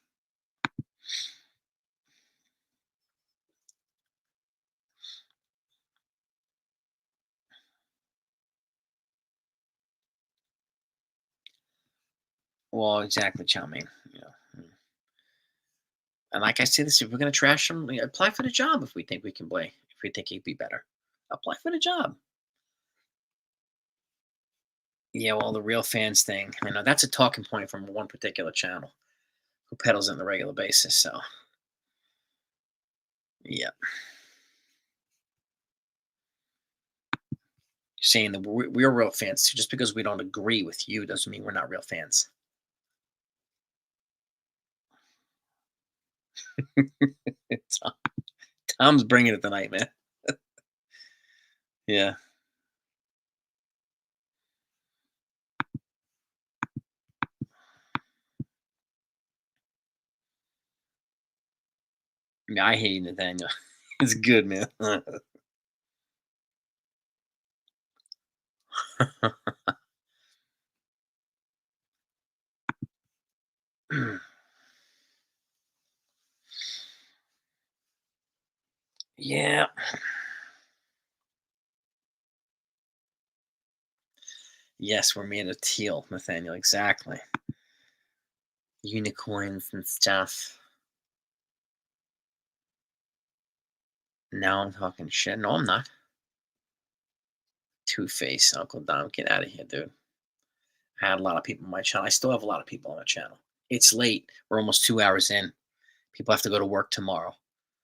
Well, exactly, chow mein. You know. And like I say this, if we're gonna trash them, apply for the job if we think we can play. If we think he'd be better, apply for the job. Yeah, well, the real fans thing, that's a talking point from one particular channel who peddles it on a regular basis. So, yeah, saying that we're real fans. Just because we don't agree with you doesn't mean we're not real fans. Tom- Tom's bringing it tonight, man. Yeah, yeah, I hate Nathaniel. It's good, man. Yeah. Yes, we're made of teal, Nathaniel. Exactly. Unicorns and stuff. Now I'm talking shit. No, I'm not. Two Face, Uncle Dom. Get out of here, dude. I had a lot of people on my channel. I still have a lot of people on my channel. It's late. We're almost 2 hours in. People have to go to work tomorrow.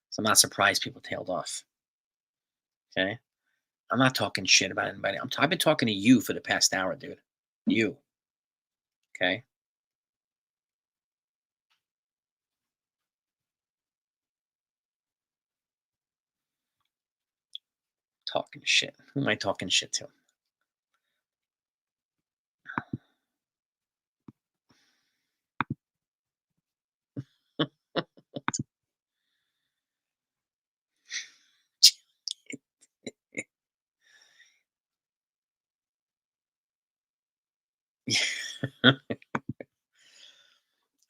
So I'm not surprised people tailed off. Okay? I'm not talking shit about anybody. I've been talking to you for the past hour, dude. You. Okay? Talking shit. Who am I talking shit to?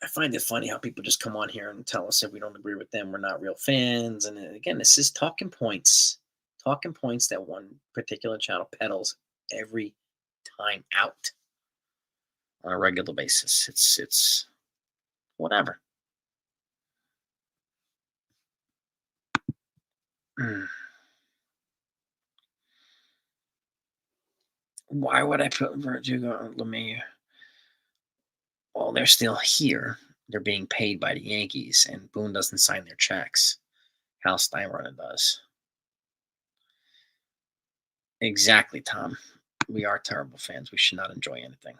I find it funny how people just come on here and tell us if we don't agree with them, we're not real fans. And again, this is talking points that one particular channel peddles every time out on a regular basis. It's whatever. Mm. Why would I put Verdugo on LeMay? Well, they're still here. They're being paid by the Yankees, and Boone doesn't sign their checks. Hal Steinbrenner does. Exactly, Tom. We are terrible fans. We should not enjoy anything.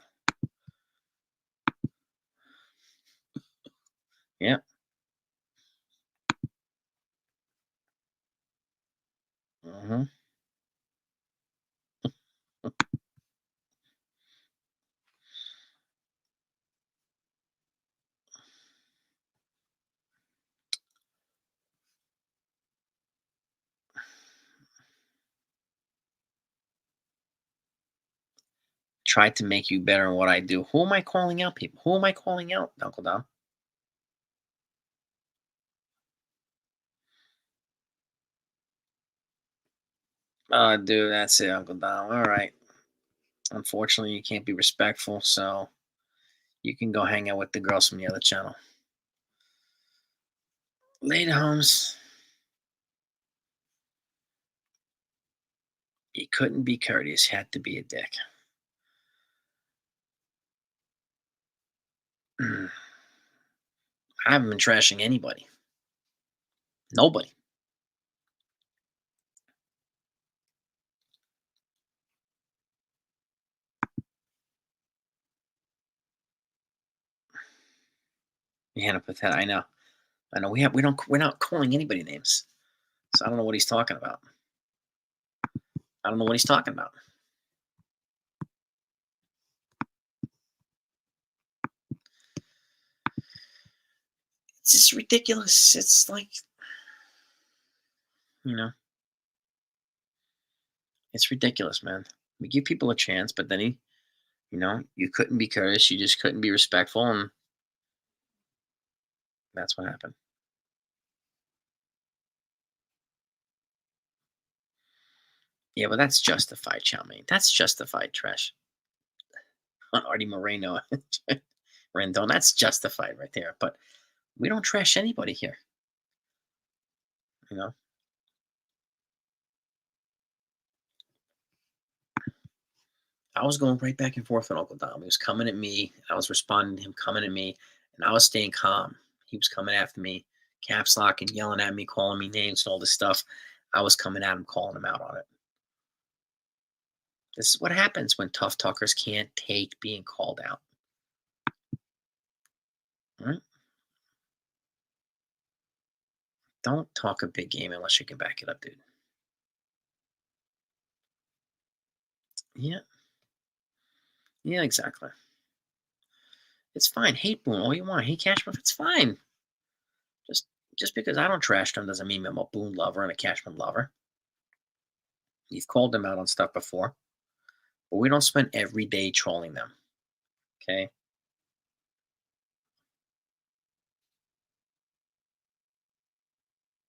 Yeah. hmm Try to make you better in what I do. Who am I calling out, people? Who am I calling out, Uncle Dom? Oh, dude, that's it, Uncle Dom. All right. Unfortunately, you can't be respectful, so you can go hang out with the girls from the other channel. Later, Holmes. He couldn't be courteous. He had to be a dick. I haven't been trashing anybody. Nobody. Hannah Patel. I know. I know. We're not calling anybody names. So I don't know what he's talking about. I don't know what he's talking about. It's just ridiculous. It's like, you know, it's ridiculous, man. We give people a chance, but then You couldn't be courteous. You just couldn't be respectful, and that's what happened. Yeah, but that's justified, chow mein. That's justified trash on Artie Moreno. Rendon. That's justified right there. But we don't trash anybody here. You know, I was going right back and forth with Uncle Dom. He was coming at me. I was responding to him coming at me, and I was staying calm. He was coming after me, caps lock and yelling at me, calling me names and all this stuff. I was coming at him, calling him out on it. This is what happens when tough talkers can't take being called out. Right? Don't talk a big game unless you can back it up, dude. Yeah, yeah, exactly. It's fine. Hate Boone all you want. Hate Cashman. It's fine. Just just because I don't trash them doesn't mean I'm a Boone lover and a Cashman lover. You've called them out on stuff before, but we don't spend every day trolling them. Okay.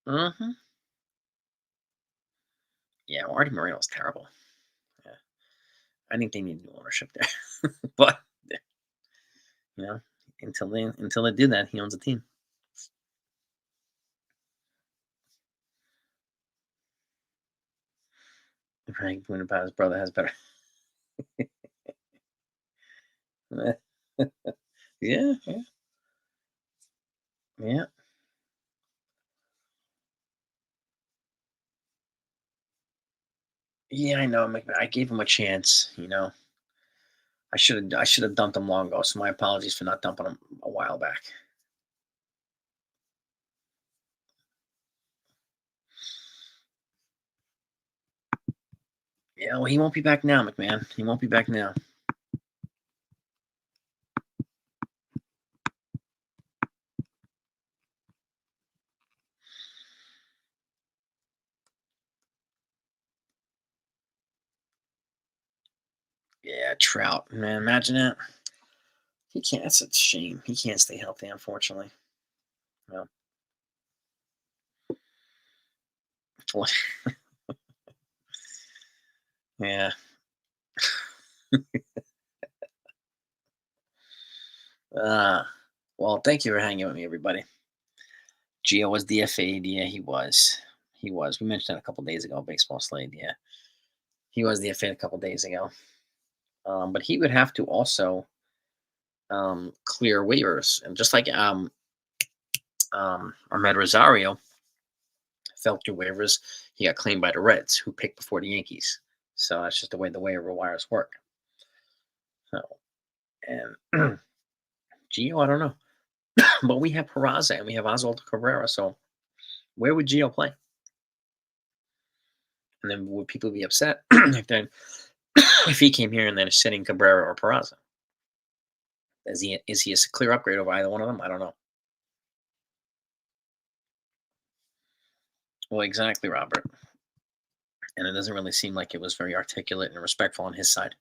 Mm-hmm. Yeah, well, Artie Moreno's terrible. Yeah. I think they need new ownership there. But you know, until they do that, he owns a team. Frank Boone about his brother has better. Yeah, yeah, yeah. Yeah, I know. I gave him a chance. I should have dumped him long ago. So my apologies for not dumping him a while back. Yeah, well, he won't be back now, McMahon. He won't be back now. Yeah, Trout, man, imagine that. He can't. That's a shame. He can't stay healthy, unfortunately. No. Yeah. Uh, well, thank you for hanging with me, everybody. Gio was DFA'd. Yeah, he was. He was. We mentioned that a couple days ago. Baseball Slade. Yeah, he was DFA'd a couple days ago. But he would have to also clear waivers, and just like Ahmed Rosario fell through waivers, he got claimed by the Reds, who picked before the Yankees. So that's just the way the waiver wires work. So, and Gio, I don't know, but we have Peraza and we have Oswaldo Cabrera. So where would Gio play? And then would people be upset if he came here and then is sitting Cabrera or Peraza? Is he a clear upgrade over either one of them? I don't know. Well, exactly, Robert. And it doesn't really seem like it was very articulate and respectful on his side.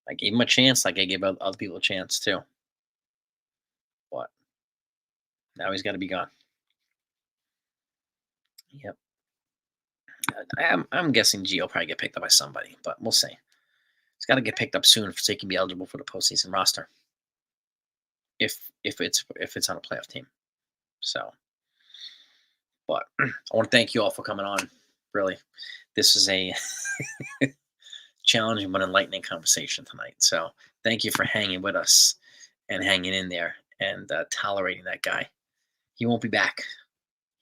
I gave him a chance, like I gave other people a chance too. But now he's got to be gone. Yep. I'm guessing Gio will probably get picked up by somebody, but we'll see. He's got to get picked up soon so he can be eligible for the postseason roster. If it's on a playoff team. So, but I want to thank you all for coming on. Really, this is a challenging but enlightening conversation tonight. So, thank you for hanging with us and hanging in there and tolerating that guy. He won't be back.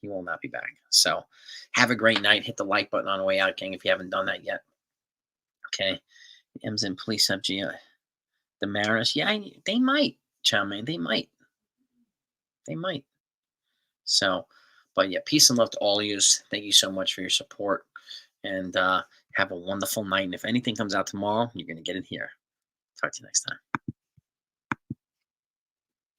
He will not be back. So, have a great night. Hit the like button on the way out, gang, if you haven't done that yet. Okay. M's in police up Gia. The Maris. Yeah, they might, Chow Man. They might. They might. So, but yeah, peace and love to all of you. Thank you so much for your support. And have a wonderful night. And if anything comes out tomorrow, you're going to get it here. Talk to you next time.